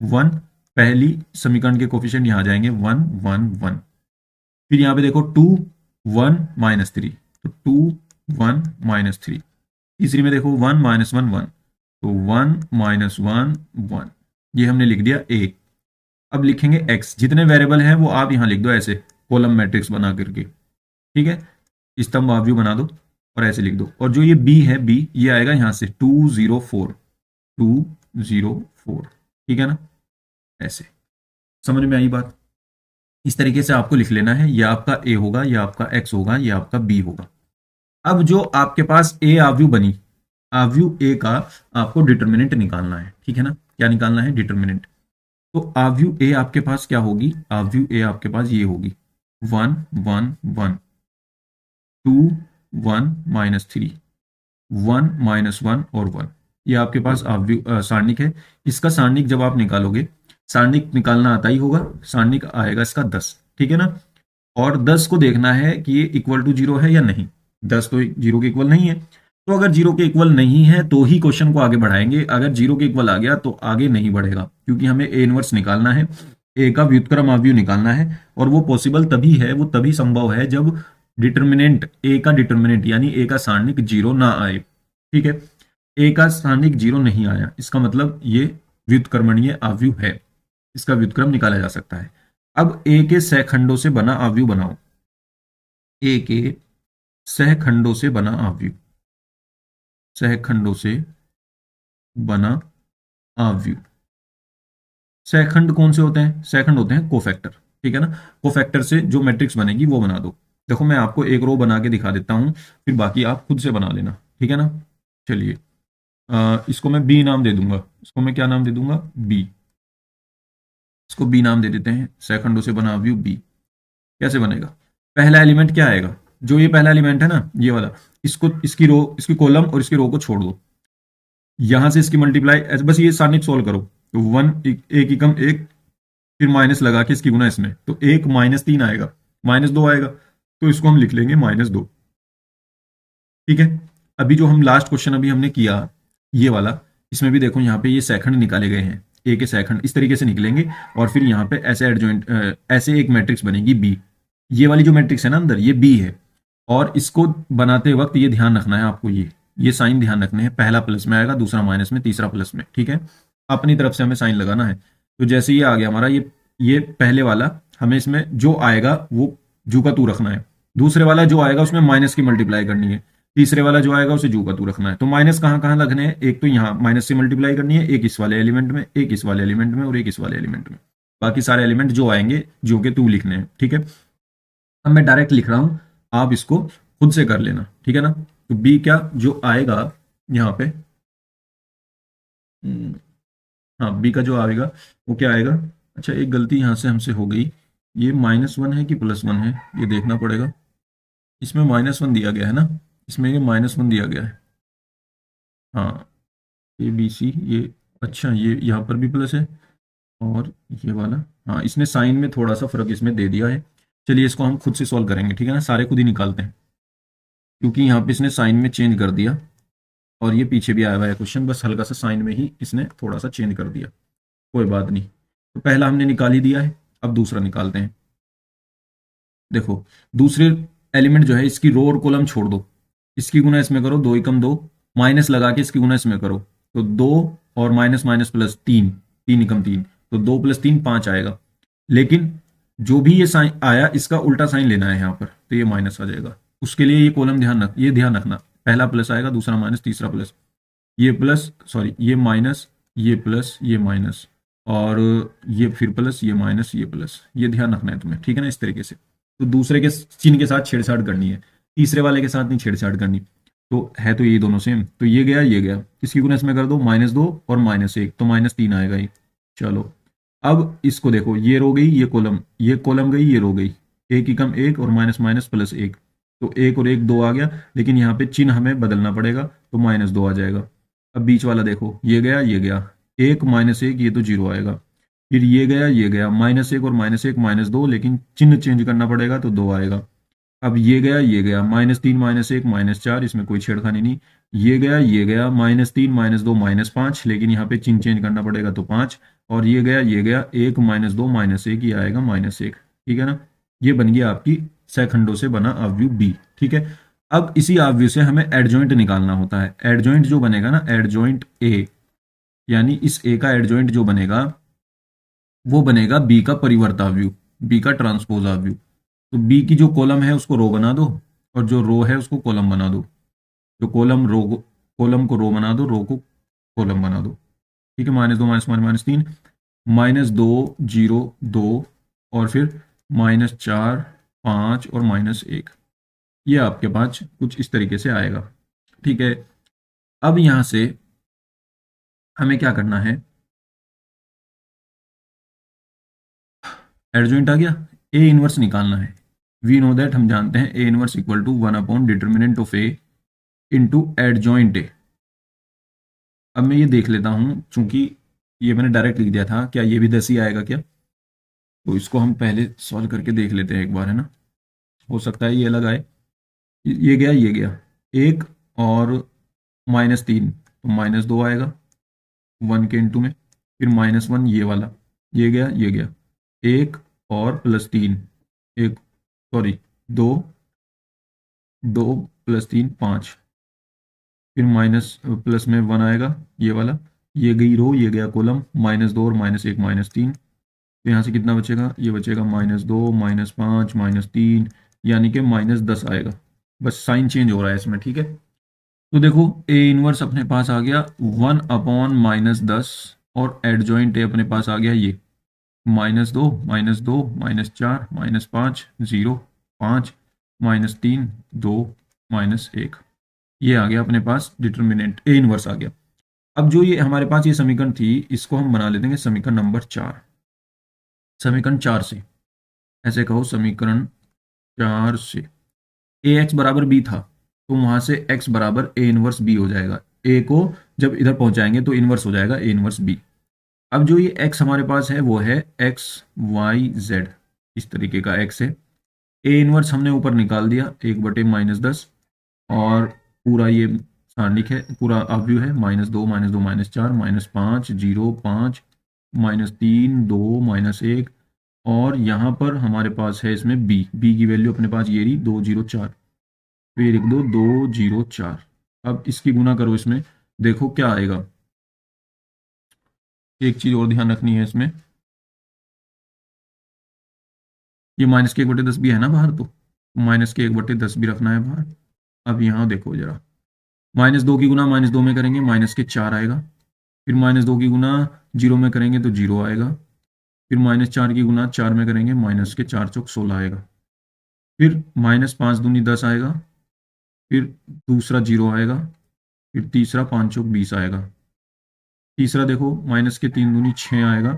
1, पहली समीकरण के कोफिशिएंट यहाँ आ जाएंगे 1 1 1। फिर यहाँ पे देखो 2 1 माइनस 3, तो 2 1 माइनस 3। तीसरी में देखो 1 माइनस 1 1, तो 1 माइनस 1 1। ये हमने लिख दिया ए। अब लिखेंगे x, जितने वेरिएबल हैं वो आप यहां लिख दो ऐसे कॉलम मैट्रिक्स बना करके, ठीक है। स्तंभ आव्यूह बना दो और ऐसे लिख दो। और जो ये b है, b ये आएगा यहां से 204 204, ठीक है ना। ऐसे समझ में आई बात। इस तरीके से आपको लिख लेना है, ये आपका a होगा, ये आपका x होगा, ये आपका b होगा। अब जो आपके पास a आव्यूह बनी, आव्यूह a का आपको डिटर्मिनेंट निकालना है, ठीक है ना। क्या निकालना है, डिटर्मिनेंट। तो आव्यूह ए आपके पास क्या होगी, आव्यूह ए आपके पास ये होगी 1 1 1 2 1 माइनस 3 1 माइनस 1 और 1। ये आपके पास आव्यूह सारणिक है। इसका सारणिक जब आप निकालोगे, सारणिक निकालना आता ही होगा, सारणिक आएगा इसका 10, ठीक है ना। और 10 को देखना है कि ये इक्वल टू 0 है या नहीं। 10 तो 0 के इक्वल नहीं है, तो अगर 0 के इक्वल नहीं है तो ही क्वेश्चन को आगे बढ़ाएंगे। अगर 0 के इक्वल आ गया तो आगे नहीं बढ़ेगा, क्योंकि हमें ए इनवर्स निकालना है, ए का व्युत्क्रम आव्यूह निकालना है। और वो पॉसिबल तभी है, वो तभी संभव है जब डिटर्मिनेंट, ए का डिटर्मिनेंट यानी ए का सारणिक 0 ना आए, ठीक है। ए का सारणिक 0 नहीं आया, इसका मतलब ये व्युत्क्रमणीय आव्यूह है, इसका व्युत्क्रम निकाला जा सकता है। अब ए के सहखंडों से बना आव्यूह बनाओ, ए के सहखंडों से बना आव्यूह, सहखंडों से बना आव्यूह। सहखंड कौन से होते हैं, सहखंड होते हैं कोफैक्टर, ठीक है ना। कोफैक्टर से जो मैट्रिक्स बनेगी वो बना दो। देखो मैं आपको एक रो बना के दिखा देता हूं, फिर बाकी आप खुद से बना लेना, ठीक है ना। चलिए इसको मैं बी नाम दे दूंगा, इसको मैं क्या नाम दे दूंगा, बी। इसको बी नाम दे देते हैं, सहखंडों से बना आव्यूह बी। कैसे बनेगा, पहला एलिमेंट क्या आएगा, जो ये पहला एलिमेंट है ना ये वाला, इसको, इसकी रो, इसकी कॉलम और इसकी रो को छोड़ दो। यहां से इसकी मल्टीप्लाई, बस ये सारणिक सोल्व करो। तो 1 एक एकम 1, फिर माइनस लगा के इसकी गुना इसमें, तो 1 माइनस 3 आएगा, माइनस 2 आएगा, तो इसको हम लिख लेंगे माइनस 2, ठीक है। अभी जो हम लास्ट क्वेश्चन अभी हमने किया ये वाला, इसमें भी देखो यहाँ पे ये सहखंड निकाले गए हैं, ए के सहखंड इस तरीके से निकलेंगे। और फिर यहाँ पे ऐसे एडजॉइंट, ऐसे एक मैट्रिक्स बनेगी बी। ये वाली जो मैट्रिक्स है ना अंदर, ये बी है। और इसको बनाते वक्त ये ध्यान रखना है आपको, ये साइन ध्यान रखने हैं, पहला प्लस में आएगा, दूसरा माइनस में, तीसरा प्लस में, ठीक है। अपनी तरफ से हमें साइन लगाना है। तो जैसे ये आ गया हमारा, ये पहले वाला, हमें इसमें जो आएगा वो जू का तू रखना है। दूसरे वाला जो आएगा उसमें माइनस की मल्टीप्लाई करनी है। तीसरे वाला जो आएगा उसे जू का तू रखना है। तो माइनस कहाँ कहाँ लगने हैं, एक तो यहाँ माइनस से मल्टीप्लाई करनी है, एक इस वाले एलिमेंट में, एक इस वाले एलिमेंट में, और एक इस वाले एलिमेंट में। बाकी सारे एलिमेंट जो आएंगे जू के तू लिखने हैं, ठीक है। अब मैं डायरेक्ट लिख रहा हूं, आप इसको खुद से कर लेना, ठीक है ना। तो बी क्या जो आएगा यहाँ पे, हाँ बी का जो आएगा वो क्या आएगा। अच्छा एक गलती यहाँ से हमसे हो गई, ये -1 है कि +1 है ये देखना पड़ेगा। इसमें -1 दिया गया है ना, इसमें ये -1 दिया गया है, हाँ ABC ये, अच्छा ये यहाँ पर भी प्लस है और ये वाला, हाँ इसने साइन में थोड़ा सा फर्क इसमें दे दिया है। चलिए इसको हम खुद से सॉल्व करेंगे, ठीक है ना, सारे खुद ही निकालते हैं, क्योंकि यहाँ पे इसने साइन में चेंज कर दिया और ये पीछे भी आया हुआ है क्वेश्चन, बस हल्का सा साइन में ही इसने थोड़ा सा चेंज कर दिया, कोई बात नहीं। तो पहला हमने निकाल ही दिया है, अब दूसरा निकालते हैं। देखो दूसरे एलिमेंट जो है इसकी रो और कॉलम छोड़ दो, इसकी गुना इसमें करो, 2 एकम 2, माइनस लगा के इसकी गुना इसमें करो, तो 2 और माइनस माइनस प्लस 3, 3 एकम 3, तो 2 + 3 5 आएगा। लेकिन जो भी ये साइन आया इसका उल्टा साइन लेना है यहाँ पर, तो ये माइनस आ जाएगा। उसके लिए ये कॉलम ये ध्यान रखना, पहला प्लस आएगा, दूसरा माइनस, तीसरा प्लस, ये प्लस, सॉरी ये माइनस, ये प्लस, ये माइनस, और ये फिर प्लस, ये माइनस, ये प्लस, ये ध्यान रखना है तुम्हें, ठीक है ना, इस तरीके से। तो दूसरे के चिन्ह के साथ छेड़छाड़ करनी है, तीसरे वाले के साथ नहीं छेड़छाड़ करनी। तो है तो ये दोनों सेम, तो ये गया ये गया, इसकी गुना इसमें कर दो, -2 और -1, तो -3 आएगा ये। चलो अब इसको देखो, ये रो गई, ये कॉलम गई, ये रो गई, एक ही कम एक और माइनस माइनस प्लस एक, तो एक और एक दो आ गया, लेकिन यहाँ पे चिन्ह हमें बदलना पड़ेगा, तो -2 आ जाएगा। अब बीच वाला देखो, ये गया ये गया, एक -1, ये तो जीरो आएगा। फिर ये गया, -1 और -1 -2, लेकिन चिन्ह चेंज करना पड़ेगा तो 2 आएगा। अब ये गया, -3 -1 -4, इसमें कोई छेड़खानी नहीं। ये गया, -3 -2 -5, लेकिन यहाँ पे चिन्ह चेंज करना पड़ेगा तो 5। और ये गया, 1 -2 -1, ये आएगा -1, ठीक है ना। ये बन गया आपकी सेकंडों से बना अवयव बी, ठीक है। अब इसी अवयव से हमें एडजॉइंट निकालना होता है। एडजॉइंट जो बनेगा ना, एडजॉइंट ए, यानी इस ए का एडजॉइंट जो बनेगा वो बनेगा बी का परिवर्ताव्यू, बी का ट्रांसपोजाव्यू। तो बी की जो कॉलम है उसको रो बना दो, और जो रो है उसको कॉलम बना दो। जो कॉलम को रो बना दो, रो को कॉलम बना दो, ठीक है। -2 -3, -2 0 2, और फिर -4 5 और -1, ये आपके पास कुछ इस तरीके से आएगा, ठीक है। अब यहां से हमें क्या करना है, एडजॉइंट आ गया, ए इनवर्स निकालना है। वी नो दैट, हम जानते हैं A inverse equal to 1 upon determinant of A into adjoint A. अब मैं ये देख लेता हूँ, चूंकि ये मैंने डायरेक्ट लिख दिया था, क्या ये भी 10 ही आएगा क्या? तो इसको हम पहले सॉल्व करके देख लेते हैं एक बार, है ना। हो सकता है ये अलग आए। ये गया ये गया, एक और -3, तो -2 आएगा 1 के इंटू में। फिर -1 ये वाला, ये गया, एक और +3, एक, सॉरी, दो, 2 +3 5, फिर माइनस प्लस में 1 आएगा ये वाला, ये गई रो, ये गया कॉलम, -2 और -1 -3। तो यहाँ से कितना बचेगा, ये बचेगा -2 -5 -3, यानी कि -10 आएगा। बस साइन चेंज हो रहा है इसमें, ठीक है। तो देखो ए इनवर्स अपने पास आ गया 1 अपॉन -10, और एडजॉइंट ए अपने पास आ गया ये -2 -2 -4 -5 0 5 -3 2 -1, ये आ गया अपने पास डिटर्मिनेंट, ए इनवर्स आ गया। अब जो ये हमारे पास ये समीकरण थी, इसको हम बना लेते हैं समीकरण नंबर 4। समीकरण 4 से, ऐसे कहो समीकरण 4 से ए एक्स बराबर बी था, तो वहां से एक्स बराबर ए इनवर्स बी हो जाएगा। ए को जब इधर पहुंचाएंगे तो इनवर्स हो जाएगा ए इनवर्स बी। अब जो ये एक्स हमारे पास है वो है एक्स वाई जेड, इस तरीके का एक्स है। ए इनवर्स हमने ऊपर निकाल दिया, 1/-10, और पूरा ये सारणिक है, पूरा अवयव है, -2 -2 -4 -5 0 5 -3 2 -1, और यहाँ पर हमारे पास है इसमें बी की वैल्यू अपने पास ये रही 2 0 4, फिर 1 2 2 0 4। अब इसकी गुना करो इसमें, देखो क्या आएगा। एक चीज और ध्यान रखनी है इसमें, ये -1/10 भी है ना बाहर, तो -1/10 भी रखना है बाहर। अब यहाँ देखो जरा, -2 की गुना -2 में करेंगे -4 आएगा, फिर -2 की गुना 0 में करेंगे तो 0 आएगा, फिर -4 की गुना 4 में करेंगे, -4 चौक 16 आएगा, फिर -5 दूनी 10 आएगा, फिर दूसरा 0 आएगा, फिर तीसरा 5 चौक 20 आएगा, तीसरा देखो -3 दूनी 6 आएगा,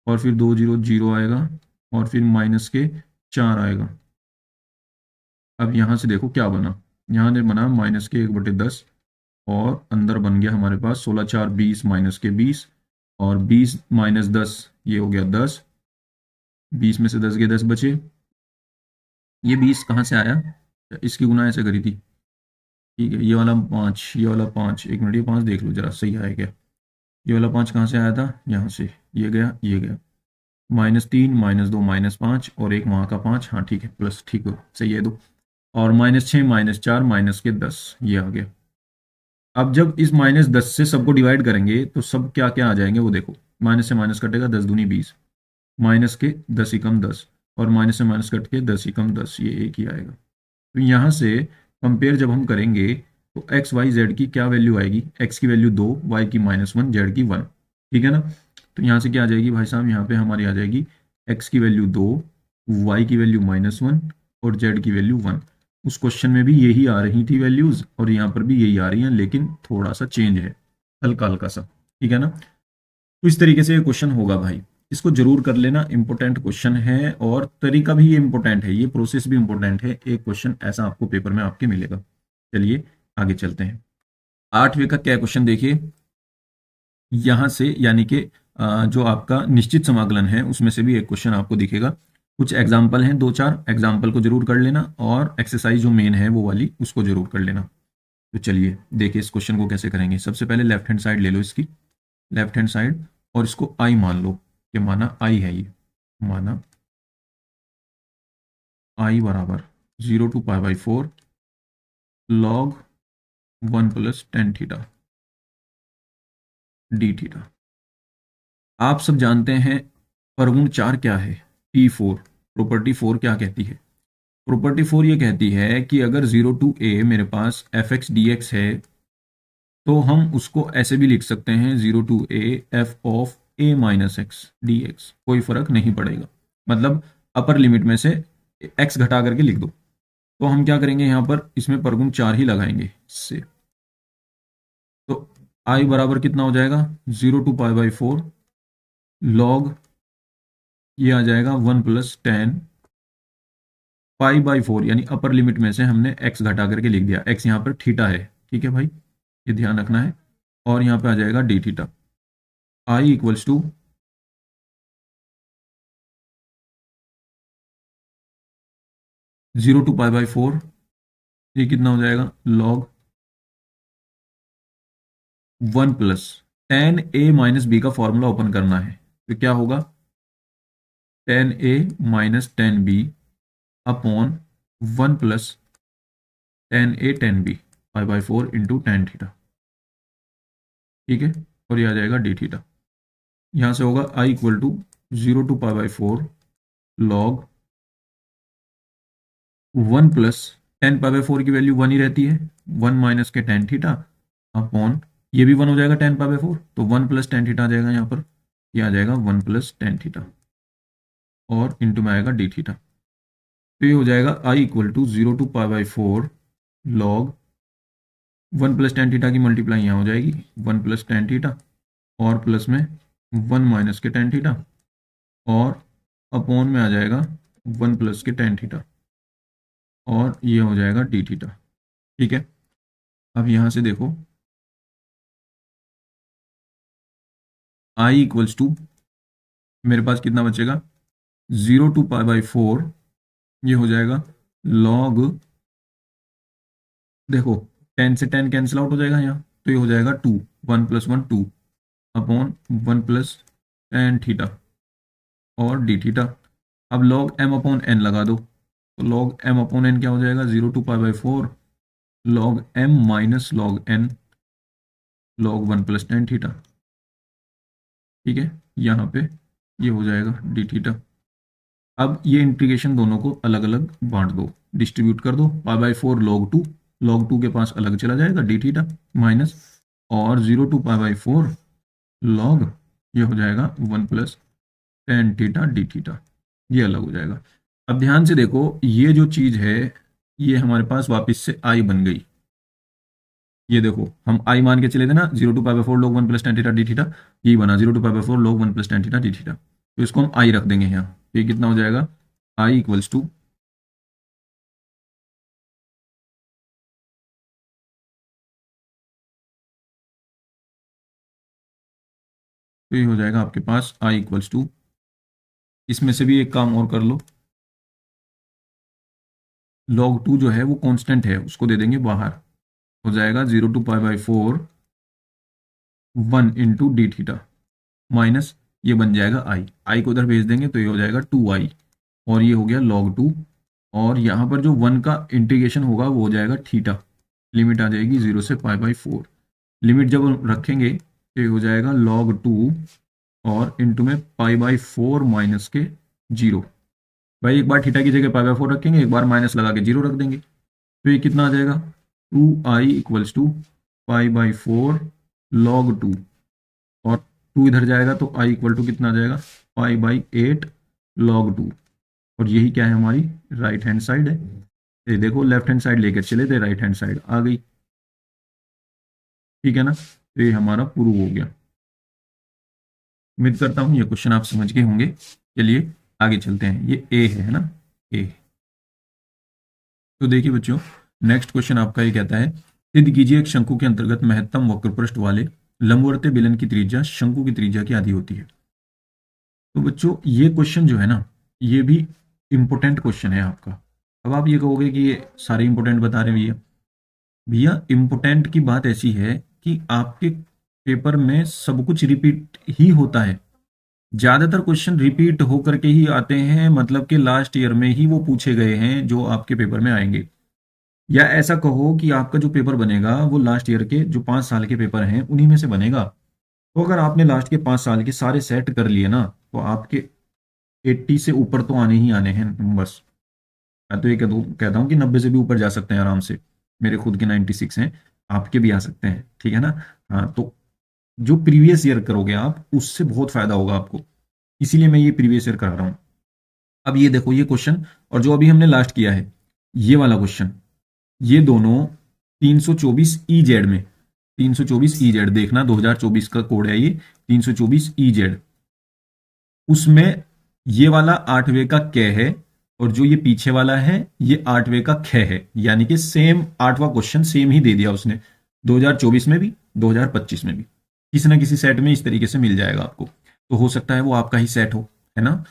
और फिर 2 0 0 आएगा, और फिर -4 आएगा। अब यहाँ से देखो क्या बना, यहाँ ने बना -1/10, और अंदर बन गया हमारे पास 16 4 20 -20, और 20 -10 ये हो गया 10, 20 में से 10 के 10 बचे। ये 20 कहाँ से आया, इसकी गुना ऐसे करी थी, ठीक है। ये वाला 5, ये वाला 5, एक मिनट, ये 5 देख लो जरा सही आया क्या। ये वाला 5 कहाँ से आया था, यहाँ से, ये गया ये गया, -3 -2 -5, और एक वहाँ का 5, हाँ ठीक है, प्लस, ठीक हो सही है दो, और -6 -4 -10, ये आ गया। अब जब इस -10 से सबको डिवाइड करेंगे तो सब क्या क्या आ जाएंगे वो देखो, माइनस से माइनस कटेगा, 10 दूनी 20, माइनस के 10 एकम 10, और माइनस से माइनस कट के 10 एकम 10, ये एक ही आएगा। तो यहाँ से कंपेयर जब हम करेंगे तो एक्स वाई जेड की क्या वैल्यू आएगी, एक्स की वैल्यू 2, वाई की -1, जेड की 1, ठीक है ना। तो यहाँ से क्या आ जाएगी भाई साहब, यहाँ पे हमारी आ जाएगी x की वैल्यू 2, y की वैल्यू -1 और z की वैल्यू 1। उस क्वेश्चन में भी यही आ रही थी वैल्यूज और यहाँ पर भी यही आ रही हैं, लेकिन थोड़ा सा चेंज है, हल्का हल्का सा, ठीक है ना। तो इस तरीके से ये क्वेश्चन होगा भाई, इसको जरूर कर लेना, इंपॉर्टेंट क्वेश्चन है और तरीका भी ये इंपॉर्टेंट है, ये प्रोसेस भी इंपॉर्टेंट है। एक क्वेश्चन ऐसा आपको पेपर में आपके मिलेगा। चलिए आगे चलते हैं। 8वें का क्या क्वेश्चन देखिए, यहां से यानी कि जो आपका निश्चित समाकलन है उसमें से भी एक क्वेश्चन आपको दिखेगा। कुछ एग्जाम्पल हैं, 2-4 एग्जाम्पल को जरूर कर लेना और एक्सरसाइज जो मेन है वो वाली उसको जरूर कर लेना। तो चलिए देखिए इस क्वेश्चन को कैसे करेंगे। सबसे पहले लेफ्ट हैंड साइड ले लो इसकी, लेफ्ट हैंड साइड, और इसको आई मान लो कि माना आई है, ये माना आई बराबर 0 to π/4 log 1 + tan theta D theta. आप सब जानते हैं प्रगुण 4 क्या है, P4। प्रॉपर्टी 4 क्या कहती है? प्रॉपर्टी 4 ये कहती है कि अगर 0 to a मेरे पास f(x) dx है तो हम उसको ऐसे भी लिख सकते हैं 0 to a f(a-x) dx, कोई फर्क नहीं पड़ेगा। मतलब अपर लिमिट में से x घटा करके लिख दो। तो हम क्या करेंगे, यहाँ पर इसमें प्रगुण 4 ही लगाएंगे इससे। तो i बराबर कितना हो जाएगा, 0 to π/4 log, ये आ जाएगा 1 + tan π/4, यानी अपर लिमिट में से हमने x घटा करके लिख दिया। x यहाँ पर थीटा है, ठीक है भाई, ये ध्यान रखना है। और यहाँ पे आ जाएगा डी थीटा। i = 0 to π/4, ये कितना हो जाएगा, log 1 + tan a - b का फॉर्मूला ओपन करना है। तो क्या होगा, tan a - tan b upon 1 + tan a tan b π/4 into tan थीटा, ठीक है। और ये आ जाएगा डी थीटा। यहाँ से होगा i = 0 to π/4 log 1 + tan π/4 की वैल्यू 1 ही रहती है, 1 माइनस के tan थीटा अपॉन, ये भी 1 हो जाएगा tan π/4, तो 1 + tan थीटा आ जाएगा यहाँ पर, ये आ जाएगा 1 + tan थीटा और इंटू में आएगा डी थीटा। तो ये हो जाएगा i = 0 to π/4 log 1 + tan theta की मल्टीप्लाई यहाँ हो जाएगी 1 + tan थीटा और प्लस में 1 माइनस के tan थीटा और अपॉन में आ जाएगा 1 + के tan थीटा और ये हो जाएगा डी थीटा, ठीक है। अब यहाँ से देखो i = मेरे पास कितना बचेगा, 0 to π/4, ये हो जाएगा log, देखो 10 से 10 कैंसिल आउट हो जाएगा यहाँ, तो ये हो जाएगा 2, 1 + 1 2 अपॉन 1 + tan थीटा और डी थीटा। अब log m/n लगा दो, तो log m/n क्या हो जाएगा, 0 to π/4 log m - log n log 1 + tan थीटा, ठीक है। यहाँ पे ये हो जाएगा डी थीटा। अब ये इंटीग्रेशन दोनों को अलग अलग बांट दो, डिस्ट्रीब्यूट कर दो, π/4 log 2 के पास अलग चला जाएगा डी थीटा माइनस, और 0 to π/4 log, ये हो जाएगा 1 + tan थीटा डी थीटा, ये अलग हो जाएगा। अब ध्यान से देखो, ये जो चीज है ये हमारे पास वापस से आई बन गई। ये देखो हम आई मान के चले थे ना, 0 to π/4 log 1 + tan theta D theta, यही बना 0 to π/4 log 1 + tan theta D theta. तो इसको हम आई रख देंगे यहाँ, ये कितना हो जाएगा, i = तो ये हो जाएगा आपके पास i = इसमें से भी एक काम और कर लो, log 2 जो है वो कांस्टेंट है, उसको दे देंगे बाहर, हो जाएगा 0 to π/4 1 into D theta minus, ये बन जाएगा आई को उधर भेज देंगे तो ये हो जाएगा 2i और ये हो गया log 2, और यहाँ पर जो 1 का इंटीग्रेशन होगा वो हो जाएगा थीटा, लिमिट आ जाएगी 0 से π/4, लिमिट जब हम रखेंगे तो ये हो जाएगा log 2 और इंटू में π/4 माइनस के 0। भाई एक बार थीटा की जगह π/4 रखेंगे, एक बार माइनस लगा के 0 रख देंगे, तो ये कितना आ जाएगा, 2i = π/4 log 2 और 2 इधर जाएगा तो i इक्वल टू कितना आ जाएगा, 5/8 log 2। और यही क्या है, हमारी राइट हैंड साइड है। ये देखो लेफ्ट हैंड साइड लेकर चले थे, राइट हैंड साइड आ गई, ठीक है ना। तो ये हमारा प्रूव हो गया। उम्मीद करता हूं ये क्वेश्चन आप समझ गए होंगे। चलिए आगे चलते हैं। ये ए है ना, ए। तो देखिए बच्चों, नेक्स्ट क्वेश्चन आपका ये कहता है, सिद्ध कीजिए एक शंकु के अंतर्गत महत्तम वक्रपृष्ठ वाले लंबवर्तीय बेलन की त्रिज्या शंकु की त्रिज्या की आधी होती है। तो बच्चों ये क्वेश्चन जो है ना, ये भी इंपॉर्टेंट क्वेश्चन है आपका। अब आप ये कहोगे कि ये सारे इंपॉर्टेंट बता रहे हैं भैया। भैया इंपॉर्टेंट की बात ऐसी है कि आपके पेपर में सब कुछ रिपीट ही होता है। ज्यादातर क्वेश्चन रिपीट होकर के ही आते हैं, मतलब कि लास्ट ईयर में ही वो पूछे गए हैं जो आपके पेपर में आएंगे। या ऐसा कहो कि आपका जो पेपर बनेगा वो लास्ट ईयर के जो 5 साल के पेपर हैं उन्हीं में से बनेगा। तो अगर आपने लास्ट के 5 साल के सारे सेट कर लिए ना, तो आपके 80 से ऊपर तो आने ही आने हैं बस। मैं तो ये कहता हूँ कि 90 से भी ऊपर जा सकते हैं आराम से। मेरे खुद के 96 हैं, आपके भी आ सकते हैं, ठीक है ना। हाँ, तो जो प्रीवियस ईयर करोगे आप, उससे बहुत फायदा होगा आपको, इसीलिए मैं ये प्रीवियस ईयर करा रहा हूँ। अब ये देखो ये क्वेश्चन, और जो अभी हमने लास्ट किया है ये वाला क्वेश्चन, ये दोनों 324 EZ में, 324 EZ देखना, 2024 का कोड है ये 324 EZ। उसमें ये वाला 8वें का क है, और जो ये पीछे वाला है ये 8वें का ख है। यानी कि सेम 8वां क्वेश्चन सेम ही दे दिया उसने, 2024 में भी 2025 में भी। किसी ना किसी सेट में इस तरीके से मिल जाएगा आपको। तो हो सकता है वो आपका ही सेट हो, है ना।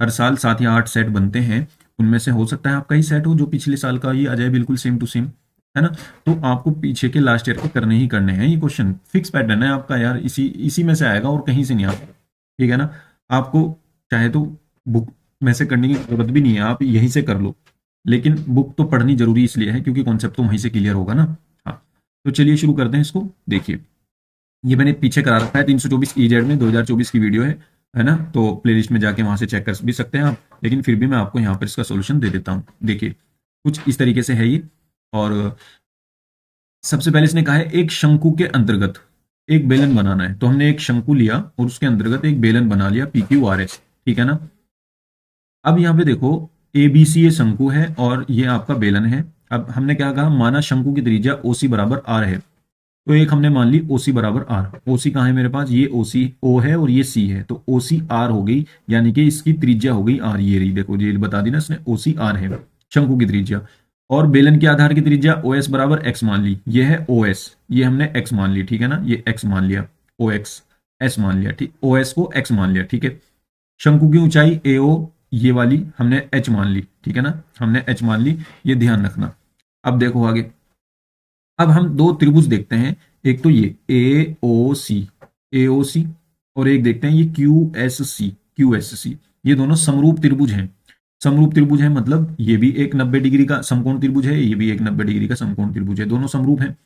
हर साल 7 या 8 सेट बनते हैं, उनमें से हो सकता है आपका ही सेट हो जो पिछले साल का ही आ जाए, बिल्कुल सेम टू सेम, है ना। तो आपको पीछे के लास्ट ईयर के करने ही करने हैं। ये क्वेश्चन फिक्स पैटर्न है आपका यार, इसी में से आएगा और कहीं से नहीं आएगा, ठीक है ना। आपको चाहे तो बुक में से करने की जरूरत भी नहीं है, आप यहीं से कर लो, लेकिन बुक तो पढ़नी जरूरी इसलिए है क्योंकि कॉन्सेप्ट तो वहीं से क्लियर होगा ना। हाँ, तो चलिए शुरू करते हैं इसको। देखिए ये मैंने पीछे करा रखा है, 324 EZ में 2024 की वीडियो है ना। तो प्लेलिस्ट में जाके वहां से चेक कर भी सकते हैं आप, लेकिन फिर भी मैं आपको यहाँ पर इसका सोल्यूशन दे देता हूँ। देखिए कुछ इस तरीके से है ये। और सबसे पहले इसने कहा है एक शंकु के अंतर्गत एक बेलन बनाना है। तो हमने एक शंकु लिया और उसके अंतर्गत एक बेलन बना लिया PQRS, ठीक है ना। अब यहाँ पे देखो ABC ये शंकु है और ये आपका बेलन है। अब हमने क्या कहा, माना शंकु की त्रिज्या OC बराबर R है। तो एक हमने मान ली OC बराबर R। OC कहाँ है मेरे पास, ये OC O है और ये C है, तो OC R हो गई, यानी कि इसकी त्रिज्या हो गई R। ये रही, देखो ये बता दी ना इसने, OC R है शंकु की त्रिज्या। और बेलन के आधार की त्रिज्या OS बराबर X मान ली, ये है OS, ये हमने X मान ली, ठीक है ना। ये X मान लिया, OX S मान लिया, ठीक, OS को X मान लिया, ठीक है। शंकु की ऊंचाई AO ये वाली हमने H मान ली, ठीक है ना, हमने H मान ली, ये ध्यान रखना। अब देखो आगे, अब हम दो त्रिभुज देखते हैं, एक तो ये AOC और एक देखते हैं ये QSC। ये दोनों समरूप त्रिभुज हैं। समरूप त्रिभुज है मतलब ये भी एक 90 डिग्री का समकोण त्रिभुज है, ये भी एक 90 डिग्री का समकोण त्रिभुज है, दोनों समरूप हैं।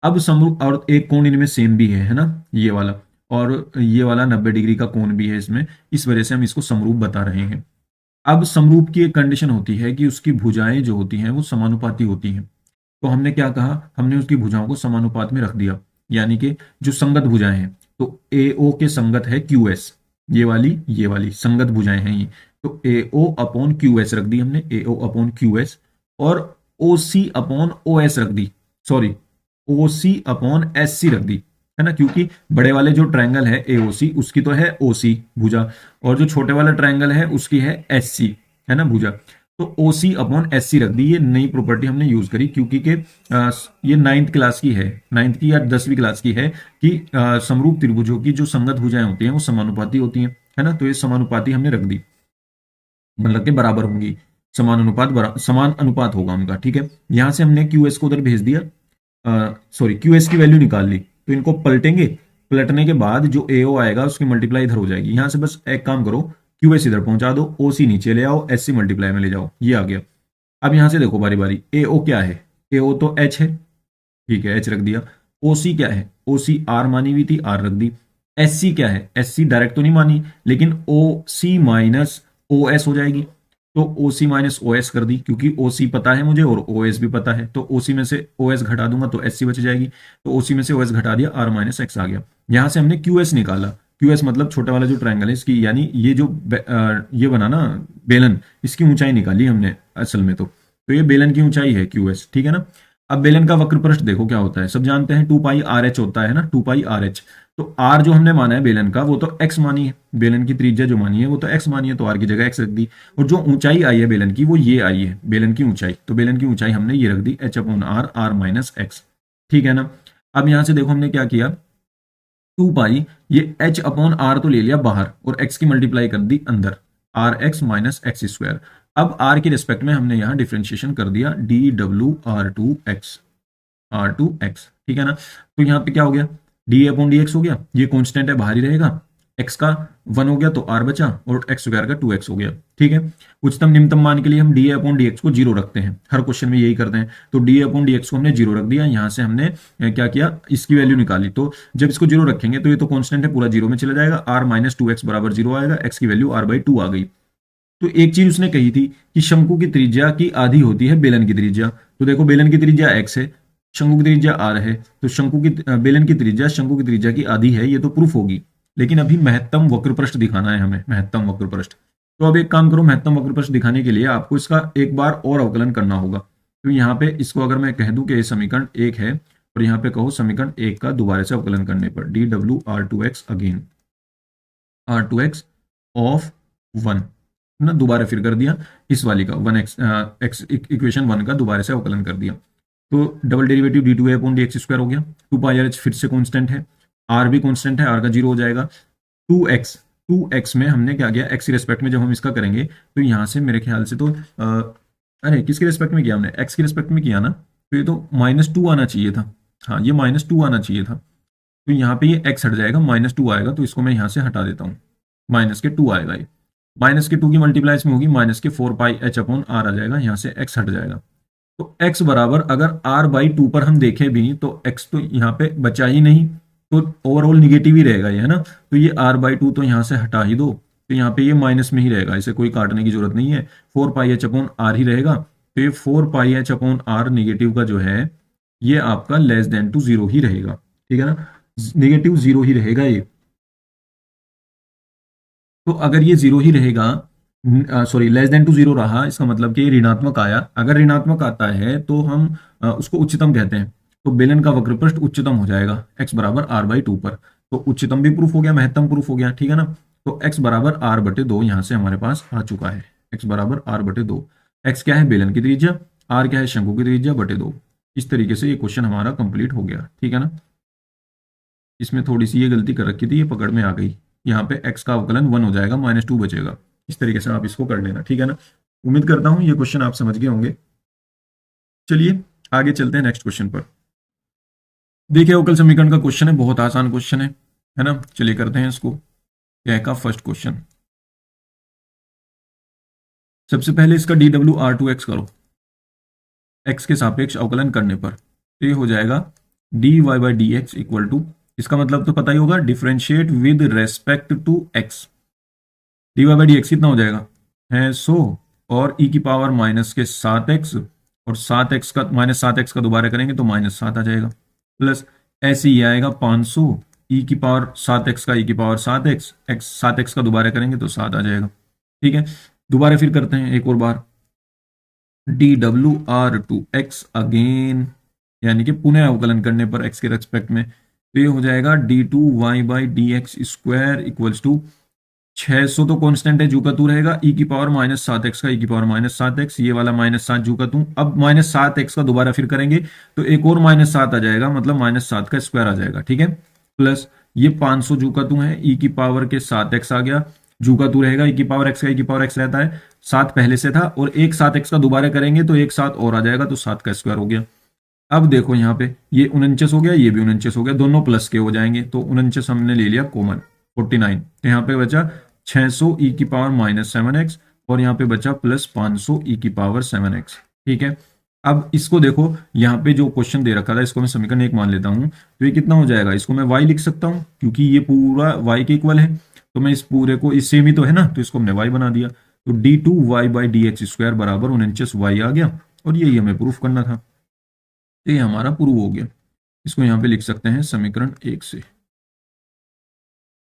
अब समरूप, और एक कोण इनमें सेम भी है ना, ये वाला, और ये वाला 90 डिग्री का कोण भी है इसमें, इस वजह से हम इसको समरूप बता रहे हैं। अब समरूप की एक कंडीशन होती है कि उसकी भुजाएं जो होती हैं वो समानुपाती होती हैं। तो हमने क्या कहा, हमने उसकी भुजाओं को समानुपात में रख दिया, यानी कि जो संगत भुजाएं हैं, तो AO के संगत है QS, ये वाली संगत भुजाएं हैं ये। तो AO अपॉन QS रख दी हमने, AO अपॉन QS, और OC अपॉन OS रख दी, सॉरी OC अपॉन SC रख दी, है ना, क्योंकि बड़े वाले जो ट्रायंगल है AOC उसकी तो है OC भुजा, और जो छोटे वाला ट्रायंगल है उसकी है SC, है ना, भुजा। तो OC अपॉन SC रख दी। ये नई प्रॉपर्टी हमने यूज करी क्योंकि ये 9th क्लास की है, 9th की या 10वीं क्लास की है कि समरूप त्रिभुजों की जो संगत भुजाएं होती हैं वो समानुपाती होती हैं, है ना। तो ये समानुपाती हमने रख दी, मतलब के बराबर होंगी, समान अनुपात होगा उनका, ठीक है। यहां से हमने QS को उधर भेज दिया, सॉरी QS की वैल्यू निकाल ली। तो इनको पलटेंगे, पलटने के बाद जो AO आएगा उसकी मल्टीप्लाई इधर हो जाएगी। यहां से बस एक काम करो, QS इधर पहुंचा दो, OC नीचे ले आओ, SC मल्टीप्लाई में ले जाओ, ये आ गया। अब यहां से देखो बारी बारी, AO क्या है, AO तो H है, ठीक है, H रख दिया। OC क्या है, OC R मानी हुई थी, R रख दी। SC क्या है, SC डायरेक्ट तो नहीं मानी, लेकिन OC माइनस OS हो जाएगी, तो OC माइनस OS कर दी, क्योंकि OC पता है मुझे और OS भी पता है, तो OC में से OS घटा दूंगा तो SC बच जाएगी, तो OC में से OS घटा दिया, R माइनस X आ गया। यहां से हमने QS निकाला, QS मतलब छोटा वाला जो ट्रायंगल है इसकी, यानी ये जो ये बना ना बेलन, इसकी ऊंचाई निकाली हमने असल में। तो ये बेलन की ऊंचाई है QS, ठीक है ना। अब बेलन का वक्र पृष्ठ देखो क्या होता है, सब जानते हैं 2πRh होता है ना, 2πRh। तो R जो हमने माना है बेलन का वो तो x मानी है, बेलन की त्रिज्या जो मानी है वो तो x मानी है, तो R की जगह x रख दी। और जो ऊंचाई आई है बेलन की वो ये आई है बेलन की ऊंचाई, तो बेलन की ऊंचाई हमने ये रख दी h/r, r माइनस एक्स, ठीक है ना। अब यहां से देखो हमने क्या किया, 2 पाई, ये h/r तो ले लिया बाहर और x की मल्टीप्लाई कर दी अंदर, rx माइनस एक्स स्क्वायर। अब r के रिस्पेक्ट में हमने यहाँ डिफ्रेंशिएशन कर दिया dw r2x, ठीक है ना। तो यहाँ पे क्या हो गया, dA/dx हो गया, ये कांस्टेंट है बाहर ही रहेगा, x का 1 हो गया तो r बचा और x स्क्वायर का 2x हो गया, ठीक है। उच्चतम निम्नतम मान के लिए हम dA/dx को 0 रखते हैं, हर क्वेश्चन में यही करते हैं। तो dA/dx को हमने 0 रख दिया, यहां से हमने क्या किया, इसकी वैल्यू निकाली। तो जब इसको 0 रखेंगे तो ये तो कांस्टेंट है, पूरा 0 में चला जाएगा, r माइनस 2x बराबर 0 आएगा, x की वैल्यू r/2 आ गई। तो एक चीज उसने कही थी कि शंकु की त्रिज्या की आधी होती है बेलन की त्रिज्या। तो देखो बेलन की त्रिज्या x है, शंकु की त्रिज्या r है, तो शंकु की बेलन की त्रिज्या शंकु की त्रिज्या की आधी है, ये तो प्रूफ होगी। लेकिन अभी महत्तम वक्र पृष्ठ दिखाना है हमें, महत्तम वक्र पृष्ठ। तो अब एक काम करो, महत्तम वक्र पृष्ठ दिखाने के लिए आपको इसका एक बार और अवकलन करना होगा। तो यहाँ पे इसको अगर मैं कह दूं कि ये समीकरण 1 है और यहाँ पे कहो समीकरण 1 का दोबारा से अवकलन करने पर dw r2x again r2x of 1 ना, दोबारा फिर कर दिया इस वाली का 1x इक्वेशन 1 का दोबारा से अवकलन कर दिया। तो डबल डेरिवेटिव d2a/dx² हो गया, 2πRh फिर से कांस्टेंट है, r भी कांस्टेंट है, r का 0 हो जाएगा। 2x में हमने क्या किया, x के रिस्पेक्ट में जब हम इसका करेंगे तो यहाँ से मेरे ख्याल से तो अरे किसके रिस्पेक्ट में किया हमने, x के रिस्पेक्ट में किया ना, तो ये तो -2 आना चाहिए था, हाँ ये -2 आना चाहिए था। तो यहाँ पे ये x हट जाएगा, -2 आएगा, तो इसको मैं यहाँ से हटा देता हूँ, -2 आएगा, ये -2 की मल्टीप्लाई में होगी, -4πh/r आ जाएगा, यहाँ से x हट जाएगा। तो x बराबर अगर r/2 पर हम देखें भी तो x तो यहाँ पे बचा ही नहीं, तो ओवरऑल निगेटिव ही रहेगा ये, है ना। तो ये r/2 तो यहाँ से हटा ही दो, तो यहाँ पे ये माइनस में ही रहेगा, इसे कोई काटने की जरूरत नहीं है, 4πh/r ही रहेगा। तो ये 4πh/r निगेटिव का जो है ये आपका <0 ही रहेगा, ठीक है ना, -0 ही रहेगा ये। तो अगर ये 0 ही रहेगा, सॉरी <0 रहा, इसका मतलब कि ऋणात्मक आया, अगर ऋणात्मक आता है तो हम उसको उच्चतम कहते हैं। तो बेलन का वक्र पृष्ठ उच्चतम हो जाएगा x बराबर r/2 पर, तो उच्चतम भी प्रूफ हो गया, महत्तम प्रूफ हो गया, ठीक है ना। तो x बराबर r/2 यहां से हमारे पास आ चुका है, x बराबर r/2। x क्या है, बेलन की त्रिज्या, r क्या है, शंकु की त्रिज्या बटे 2। इस तरीके से ये क्वेश्चन हमारा कंप्लीट हो गया, ठीक है ना। इसमें थोड़ी सी ये गलती कर रखी थी, ये पकड़ में आ गई, यहाँ पे x का अवकलन 1 हो जाएगा, -2 बचेगा। इस तरीके से आप इसको कर लेना, ठीक है ना। उम्मीद करता हूं ये क्वेश्चन आप समझ गए होंगे। चलिए आगे चलते हैं नेक्स्ट क्वेश्चन पर। देखिए अवकल समीकरण का क्वेश्चन है, बहुत आसान क्वेश्चन है ना। चलिए करते हैं इसको। क्या का फर्स्ट क्वेश्चन, सबसे पहले इसका dw/r2x करो, x के सापेक्ष अवकलन करने पर तो ये हो जाएगा dy/dx इक्वल टू, इसका मतलब तो पता ही होगा, differentiate with respect to x, dy/dx कितना हो जाएगा है 100 और e की पावर -7x, और 7x का -7x का दोबारा करेंगे तो -7 आ जाएगा, प्लस ऐसे ही आएगा 500 e की पावर 7x का e की पावर 7x, 7x का दोबारा करेंगे तो 7 आ जाएगा, ठीक है। दोबारा फिर करते हैं एक और बार, dw/r2x अगेन, यानी कि पुनः अवकलन करने पर x के रेस्पेक्ट में, तो ये हो जाएगा d2y/dx² इक्वल्स टू 600 तो कांस्टेंट है, जू का तू रहेगा, e की पावर -7x का e की पावर -7x, ये वाला -7 जू का तू, अब -7x का दोबारा फिर करेंगे तो एक और -7 आ जाएगा, मतलब -7 का स्क्वायर आ जाएगा, ठीक है। प्लस ये 500 जू का तू है, e की पावर के 7x आ गया, जू का तू रहेगा, e की पावर x का e की पावर x रहता है, 7 पहले से था, और एक 7x का दोबारा करेंगे तो एक 7 और आ जाएगा, तो 7 का स्क्वायर हो गया। अब देखो यहाँ पे ये 49 हो गया, ये भी 49 हो गया, दोनों प्लस के हो जाएंगे, तो 49 हमने ले लिया कॉमन, 49, तो यहाँ पे बचा 600 e की पावर -7x, और यहाँ पे बचा प्लस 500 e की पावर 7x, ठीक है। अब इसको देखो, यहाँ पे जो क्वेश्चन दे रखा था इसको मैं समीकरण 1 मान लेता हूँ, तो ये कितना हो जाएगा, इसको मैं y लिख सकता हूँ क्योंकि ये पूरा y के इक्वल है, तो मैं इस पूरे को, इस सेम ही तो है ना, तो इसको हमने y बना दिया, तो d2y/dx² बराबर 49y आ गया, और यही हमें प्रूफ करना था, तो ये हमारा प्रूव हो गया। इसको यहाँ पे लिख सकते हैं समीकरण 1 से।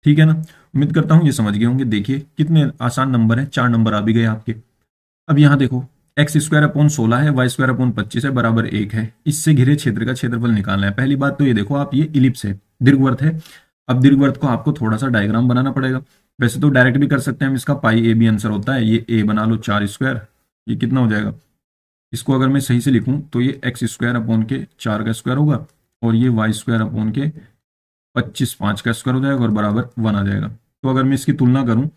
ठीक है ना। उम्मीद करता हूँ ये समझ गए होंगे। देखिए कितने आसान नंबर है, 4 नंबर आ भी गए आपके। अब यहाँ देखो, एक्स स्क्वायर अपॉन 16 है, वाई स्क्वायर अपॉन 25 है, बराबर 1 है। इससे घिरे क्षेत्र का क्षेत्रफल निकालना है। पहली बात तो ये देखो आप, ये इलिप्स है, दीर्घवृत्त है। अब दीर्घवृत्त को आपको थोड़ा सा डायग्राम बनाना पड़ेगा। वैसे तो डायरेक्ट भी कर सकते हैं हम इसका, पाई ए बी आंसर होता है। ये ए बना लो 4 स्क्वायर, ये कितना हो जाएगा, इसको अगर मैं सही से लिखूं तो ये एक्स स्क्वायर अपॉन के 4 का स्क्वायर होगा, और ये वाई स्क्वायर अपॉन के 25 5 का स्क्वायर हो जाएगा, और बराबर 1 आ जाएगा। तो अगर मैं इसकी तुलना करूं